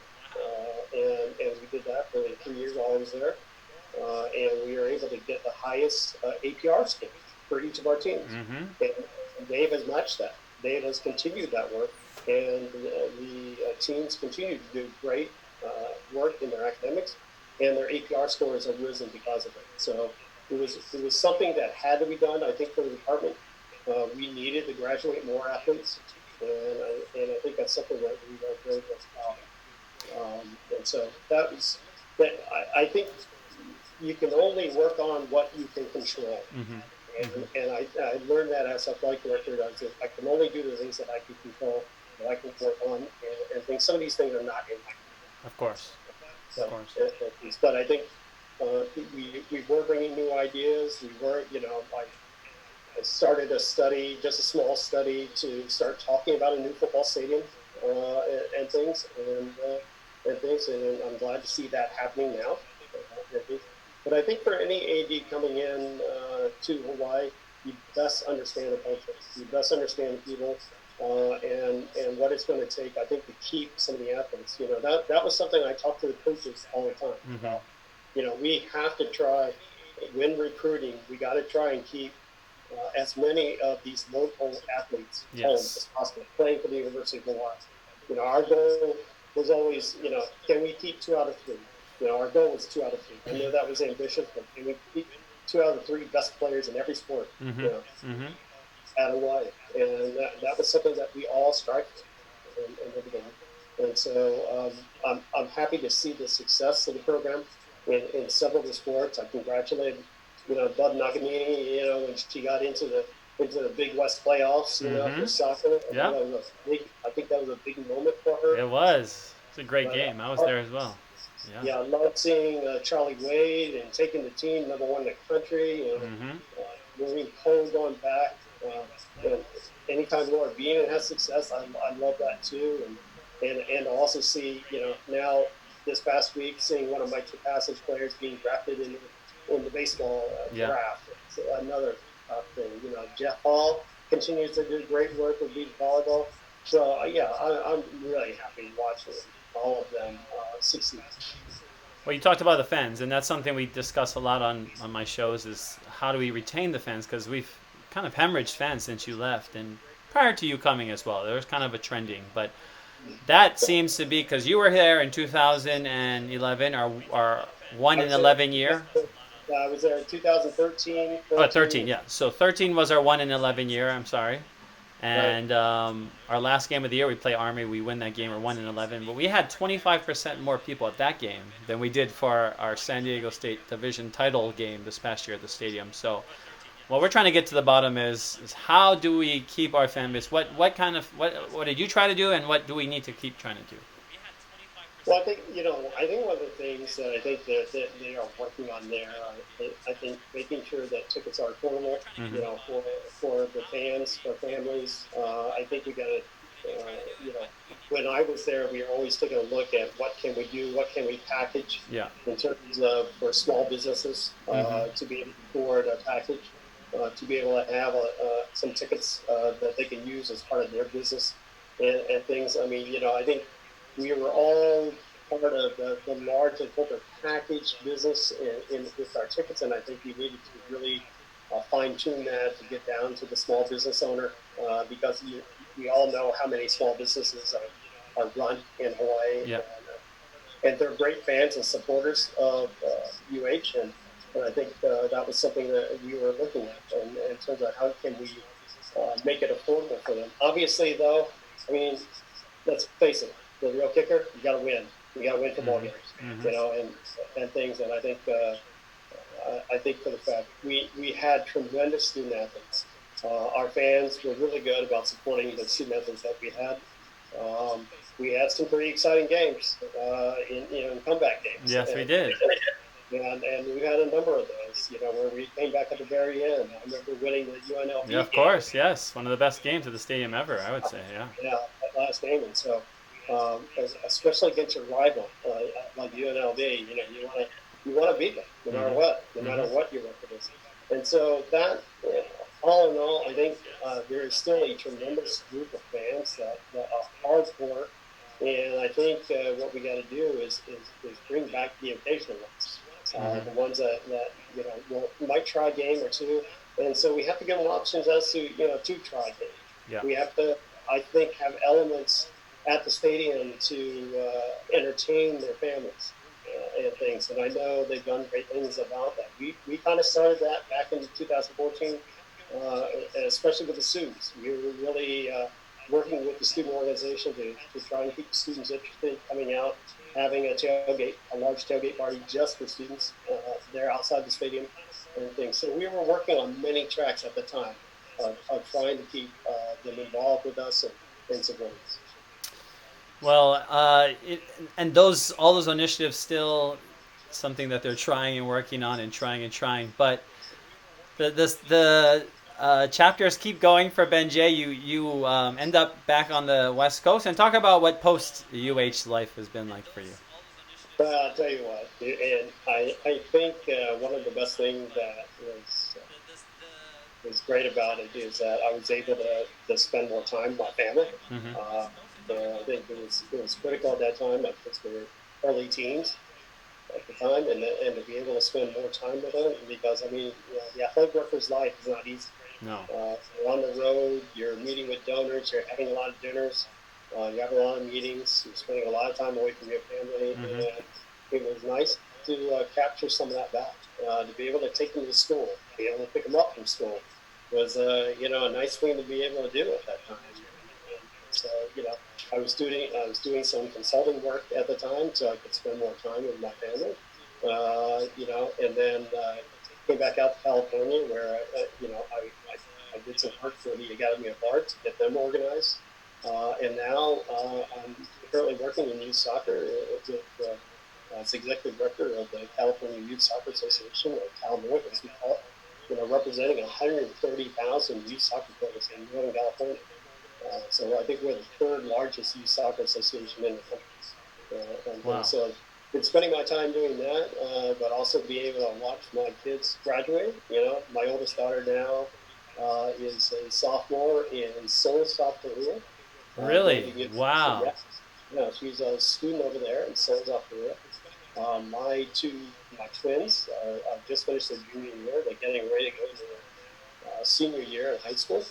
and we did that for 3 years while I was there, and we were able to get the highest APR score for each of our teams, Mm-hmm. and Dave has matched that. Dave has continued that work, and the teams continue to do great work in their academics, and their APR scores have risen because of it. So it was something that had to be done, I think, for the department. We needed to graduate more athletes, and I think that's something that we are very, very proud of. And so that was that. I think you can only work on what you can control, Mm-hmm. Mm-hmm. and I learned that as a flight director. I can only do the things that I can control, that I can work on, and things. Some of these things are not in my Of course. Of so, course. but I think we were bringing new ideas. We were, I started a study, just a small study, to start talking about a new football stadium and things, and I'm glad to see that happening now. But I think for any AD coming in to Hawaii, you best understand the culture. You best understand the people, and what it's going to take. I think to keep some of the athletes. That was something I talked to the coaches all the time Mm-hmm. about. We have to try when recruiting. We got to try and keep as many of these local athletes home Yes. as possible, playing for the University of Hawaii. Our goal was always, can we keep 2 out of 3? Our goal was 2 out of 3. I know that was ambitious, but can we keep 2 out of 3 best players in every sport, Mm-hmm. Mm-hmm. at Hawaii? And that was something that we all strived for and everything. And so I'm happy to see the success of the program in several of the sports. I congratulate Bud Nakamini, when she got into the Big West playoffs, Mm-hmm. for soccer. Yeah. I think that was a big moment for her. It was. It's a great But game. I was there as well. Yeah. yeah, I love seeing Charlie Wade and taking the team number one in the country, and Mm-hmm. Maureen Cole going back. And anytime Laura Beanan has success, I love that too. And also see, now this past week, seeing one of my Passage players being drafted in the baseball Yeah. draft. So another thing. Jeff Hall continues to do great work with beach volleyball. So yeah, I'm really happy watching all of them succeed. Well, you talked about the fans, and that's something we discuss a lot on my shows is how do we retain the fans, because we've kind of hemorrhaged fans since you left and prior to you coming as well. There was kind of a trending, but that seems to be because you were here in 2011, our 1 I in was there. 11 year. I was there in 2013, Oh, 14. 13, yeah. So 13 was our 1 in 11 year. I'm sorry. Right. And our last game of the year, we play Army. We win that game. We're 1-11. But we had 25% more people at that game than we did for our San Diego State Division title game this past year at the stadium. So what we're trying to get to the bottom is how do we keep our fan base? What did you try to do, and what do we need to keep trying to do? Well, I think I think one of the things that I think that they are working on there, I think making sure that tickets are affordable, Mm-hmm. for the fans, for families. I think we got to, when I was there, we were always taking a look at what can we do, what can we package Yeah. in terms of for small businesses Mm-hmm. to be able to afford a package, to be able to have some tickets that they can use as part of their business and things. I mean, I think we were all part of the large and corporate package business with our tickets, and I think we needed to really fine tune that to get down to the small business owner because we all know how many small businesses are run in Hawaii, Yeah. and they're great fans and supporters of UH, and I think that was something that we were looking at in terms of how can we make it affordable for them. Obviously, though, I mean, let's face it, the real kicker, you got to win. You got to win football Mm-hmm. games, Mm-hmm. and things. And I think for the fact we had tremendous student athletes. Our fans were really good about supporting the student athletes that we had. We had some pretty exciting games in comeback games, Yes, we did. and we had a number of those. Where we came back at the very end. I remember winning the Yeah, UNLV of game. course. Yes, one of the best games at the stadium ever, I would say. Yeah. Yeah, that last game, and so especially against your rival like UNLV, you want to beat them no matter Mm-hmm. what, no matter Mm-hmm. what your record is. And so that, all in all, I think there is still a tremendous group of fans that are hardcore, and I think what we got to do is bring back the occasional ones, Mm-hmm. the ones that might try a game or two, and so we have to give them options as to try a game. Yeah. We have to, I think, have elements at the stadium to entertain their families and things. And I know they've done great things about that. We kind of started that back in 2014, uh, especially with the students. We were really working with the student organization to try and keep the students interested, coming out, having a large tailgate party just for students there outside the stadium and things. So we were working on many tracks at the time of trying to keep them involved with us and supporting us. Well, and all those initiatives still something that they're trying and working on and trying and trying. But the chapters keep going for Ben J. You end up back on the West Coast, and talk about what post UH life has been like for you. I'll tell you what, and I think one of the best things that was great about it is that I was able to spend more time with my family. Mm-hmm. Uh, I think it was critical at that time. I think we were early teens at the time, and to be able to spend more time with them because I mean, the athletic worker's life is not easy. No. You're on the road, you're meeting with donors, you're having a lot of dinners, you have a lot of meetings, you're spending a lot of time away from your family, Mm-hmm. and it was nice to capture some of that back. To be able to take them to school, be able to pick them up from school was a nice thing to be able to do at that time. And so I was doing some consulting work at the time, so I could spend more time with my family. And then came back out to California where I did some work for the Academy of Art to get them organized. And now I'm currently working in youth soccer as executive director of the California Youth Soccer Association, or CalNorth as we call it. Representing 130,000 youth soccer players in Northern California. So I think we're the third largest youth soccer association in the country. And Wow. so been spending my time doing that, but also be able to watch my kids graduate. My oldest daughter now is a sophomore in Seoul, South Korea, going Really? to get Wow. yeah. No, she's a student over there in Seoul, South Korea. My twins are just finished their junior year. They're getting ready to go into their senior year in high school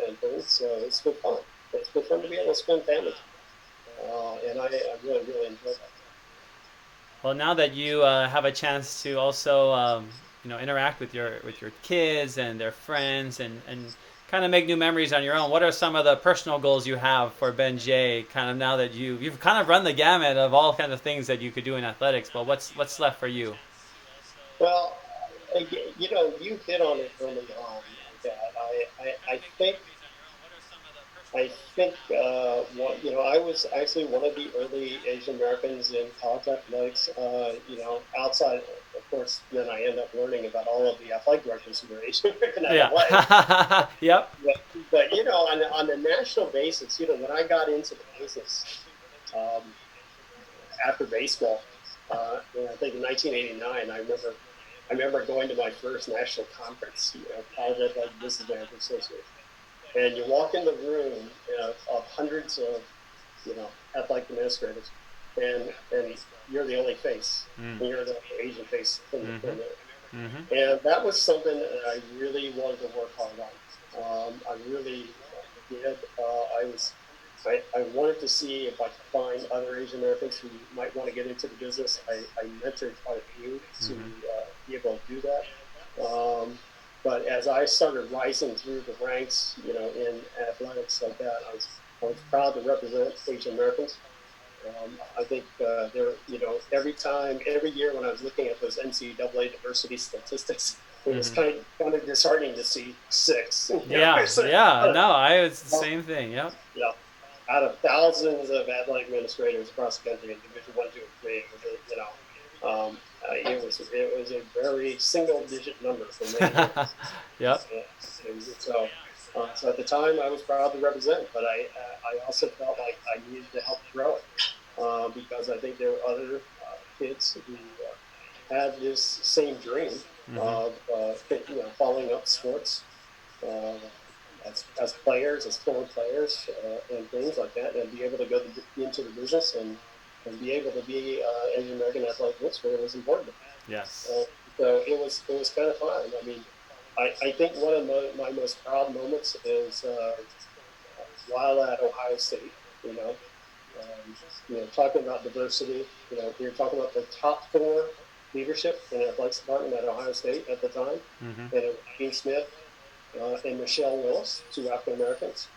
and things. So it's been fun. It's been fun to be able to spend family time, and I really really enjoyed that. Well, now that you have a chance to also interact with your kids and their friends and kind of make new memories on your own, what are some of the personal goals you have for Ben Jay? Kind of now that you've kind of run the gamut of all kinds of things that you could do in athletics, but what's left for you? Well, you hit on it early on, Dad. I was actually one of the early Asian Americans in college athletics. Outside, of course, then I end up learning about all of the athletic directors who were Asian American at Hawaii. Yeah. Yep. But on a national basis, when I got into the business um, after baseball, I think in 1989, I remember going to my first national conference, College Athletic Business Management Association, and you walk in the room of hundreds of athletic administrators, and you're the only face, Mm. and you're the Asian face Mhm. in there. Mhm. And that was something that I really wanted to work hard on. I really did. I wanted to see if I could find other Asian Americans who might want to get into the business. I mentored quite a few to Mhm. be able to do that. But as I started rising through the ranks, in athletics like that, I was proud to represent Asian Americans. I think every year when I was looking at those NCAA diversity statistics, it was Mhm. kind of disheartening to see six. Yeah. So, Yeah. No, I was the well, same thing. Yep. you know, out of thousands of athletic administrators across the country in Division One, Two, and Three, it was a very single digit number for many years. Yep. So at the time, I was proud to represent, but I also felt like I needed to help grow it because I think there were other kids who had this same dream Mhm. of following up sports uh, as players, as former players, and things like that, and be able to go into the business and be able to be Asian American athletic administrator was important. Yes. Uh, so it was kind of fun. I mean, I think one of my most proud moments is while at Ohio State. You know, talking about diversity. We were talking about the top four leadership in the athletics department at Ohio State at the time, Mhm. and it was Gene Smith and Michelle Willis, two African Americans,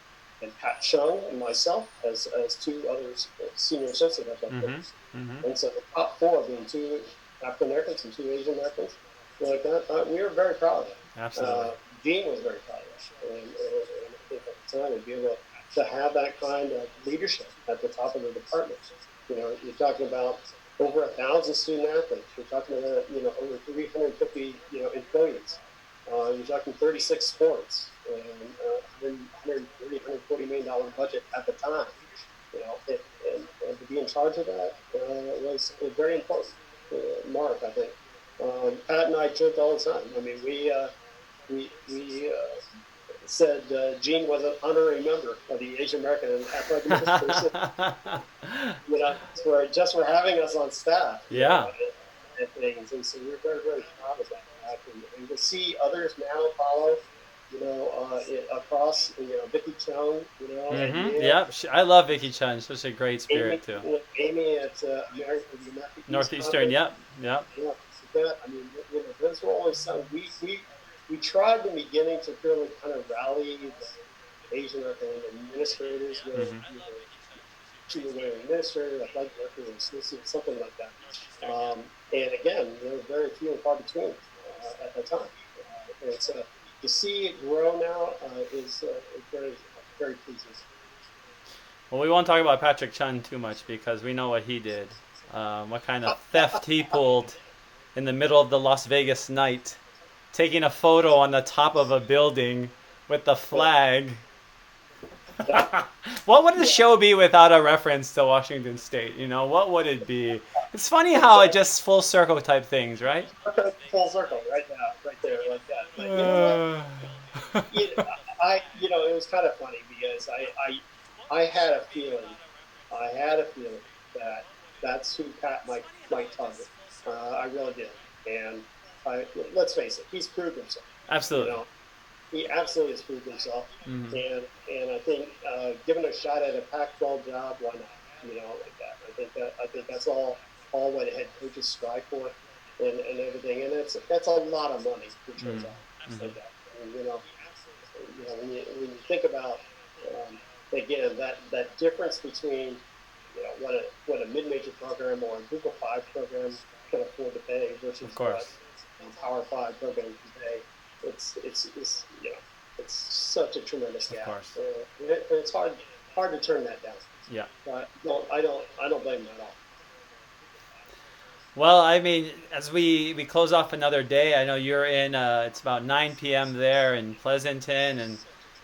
and Pat Chung and myself as two others, senior associate athletic Mhm. directors. Mhm. And so the top four being two African Americans and two Asian Americans, like that, we were very proud of that. Absolutely. Gene was very proud of that, and I think at the time to be able to have that kind of leadership at the top of the department. You're talking about over 1,000 student athletes. You're talking about over 350 employees. You're talking 36 sports and 130, $140 million budget at the time. And to be in charge of that was very important. Mark, I think. Pat and I joked all the time. I mean, we said Gene was an honorary member of the Asian American Athletic Administration. Just for having us on staff. Yeah. And things, and so we're very very proud of that fact, and to see others now follow. Across Vicky Chung, at Mhm. Yale, Yep. I love Vicky Chun. Such a great spirit Amy, too. Amy at the America East Northeastern. Conference. Yep. Yep. That. I mean, those were always some. We tried in the beginning to really kind of rally the Asian American administrators, where Mhm. she was an administrator, athletic director, or assistant, something like that. And again, there were very few and far between at that time. And so to see it grow now is very very pleasing. Well, we won't talk about Patrick Chun too much because we know what he did. What kind of theft he pulled in the middle of the Las Vegas night, taking a photo on the top of a building with the But flag. yeah, What would the yeah, show be without a reference to Washington State? What would it be? It's funny how it exactly. just full circle type things, right? Full circle right now, right there, like that. But you know what? Uh, You, it was kind of funny because I had a feeling, that that's who Pat might target. I really did, and let's face it, he's proved himself. You Absolutely. know, he absolutely has proved himself, Hmm. and I think given a shot at a Pac-12 job, why not? Like that. I think that's all what head coaches strive for, and everything, and that's a lot of money. It turns Hmm. out Hmm. like that. I mean, when you think about again that difference between what a mid-major program or a Google Five program can afford to pay Of versus what course. Power Five program can pay, it's it's such a tremendous Of gap. course. It's hard to turn that down. Yeah. But I don't blame them at all. Well, I mean, as we close off another day, I know you're in. It's about 9 p.m. there in Pleasanton, and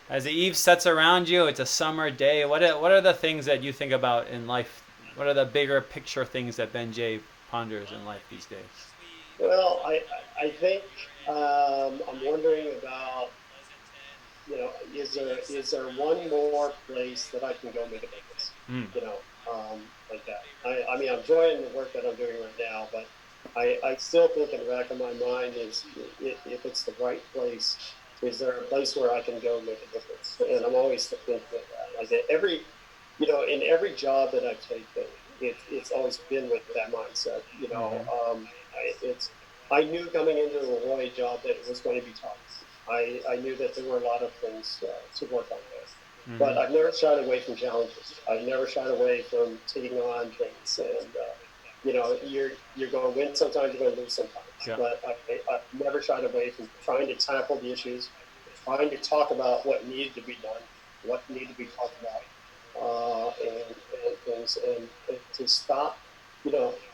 as the eve sets around you, it's a summer day. What are the things that you think about in life? What are the bigger picture things that Ben J ponders in life these days? Well, I think I'm wondering about is there one more place that I can go make a difference? Mm. Like that. I mean, I'm enjoying the work that I'm doing right now, but I still think in the back of my mind is if it's the right place, is there a place where I can go make a difference? And I'm always thinking of that. Like in every job that I've taken, it's always been with that mindset. Mm-hmm. I knew coming into the Hawaii job that it was going to be tough. I knew that there were a lot of things to work on there. Mm-hmm. But I've never shied away from challenges. I've never shied away from taking on things. And, you're going to win sometimes, you're going to lose sometimes. Yeah. But I've never shied away from trying to tackle the issues, trying to talk about what needed to be done, what needed to be talked about, and things, and to stop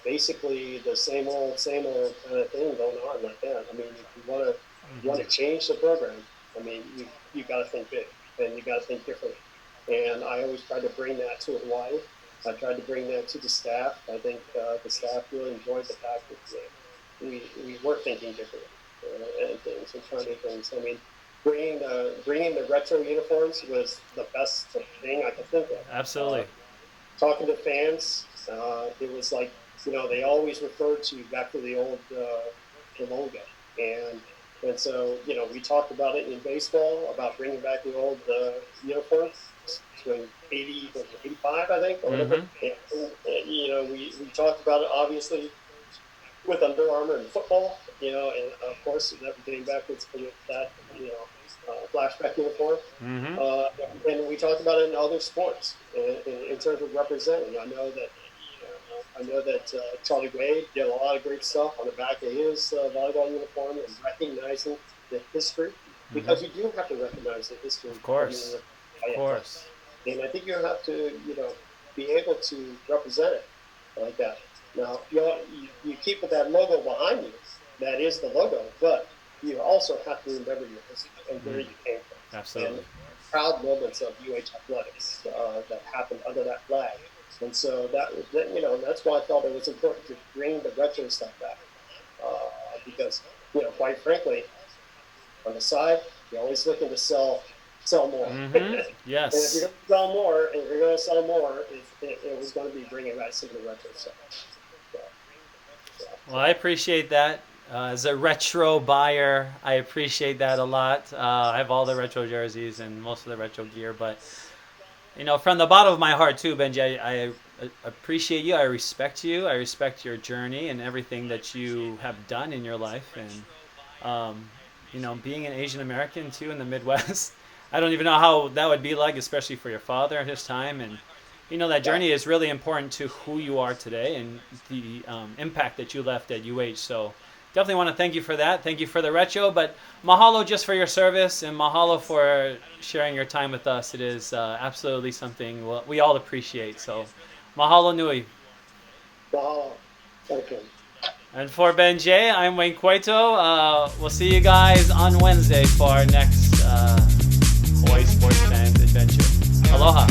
basically the same old kind of thing going on like that. I mean, if you want to change the program, I mean, you got to think big and you got to think differently. And I always try to bring that to Hawaii. I tried to bring that to the staff. I think the staff really enjoyed the fact that we were thinking differently and things and trying to do things. I mean, bringing the retro uniforms was the best thing I could think of. Absolutely. Talking to fans, it was like they always referred to back to the old the logo, and so we talked about it in baseball about bringing back the old uniforms between 80 to 85, I think, or whatever. Mm-hmm. We talked about it obviously with Under Armour and football, and of course that came back with that flashback uniform. Mm-hmm. And we talked about it in other sports in terms of representing. I know that Charlie Wade did a lot of great stuff on the back of his volleyball uniform and recognizing the history, because you do have to recognize the history. Of course. Of course. And I think you have to, be able to represent it like that. Now, you keep that logo behind you. That is the logo, but you also have to remember your history and where you came from. Absolutely. And proud moments of UH athletics that happened under that flag. And so that's why I felt it was important to bring the retro stuff back, because quite frankly, on the side you're always looking to sell more. Mm-hmm. Yes. And if you're going to sell more, and if you're going to sell more, it was going to be bringing back some of the retro stuff. Well, I appreciate that. As a retro buyer, I appreciate that a lot. I have all the retro jerseys and most of the retro gear, but from the bottom of my heart too, Benji, I appreciate you. I respect you. I respect your journey and everything that you have done in your life. And being an Asian American too in the Midwest, I don't even know how that would be like, especially for your father at his time. And that journey is really important to who you are today and the impact that you left at UH. So definitely want to thank you for that. Thank you for the retro, but mahalo just for your service and mahalo for sharing your time with us. It is absolutely something we all appreciate. So mahalo nui. Mahalo. Okay. And for Ben J, I'm Wayne Coito. We'll see you guys on Wednesday for our next Hawaii Sports Fans Adventure. Aloha.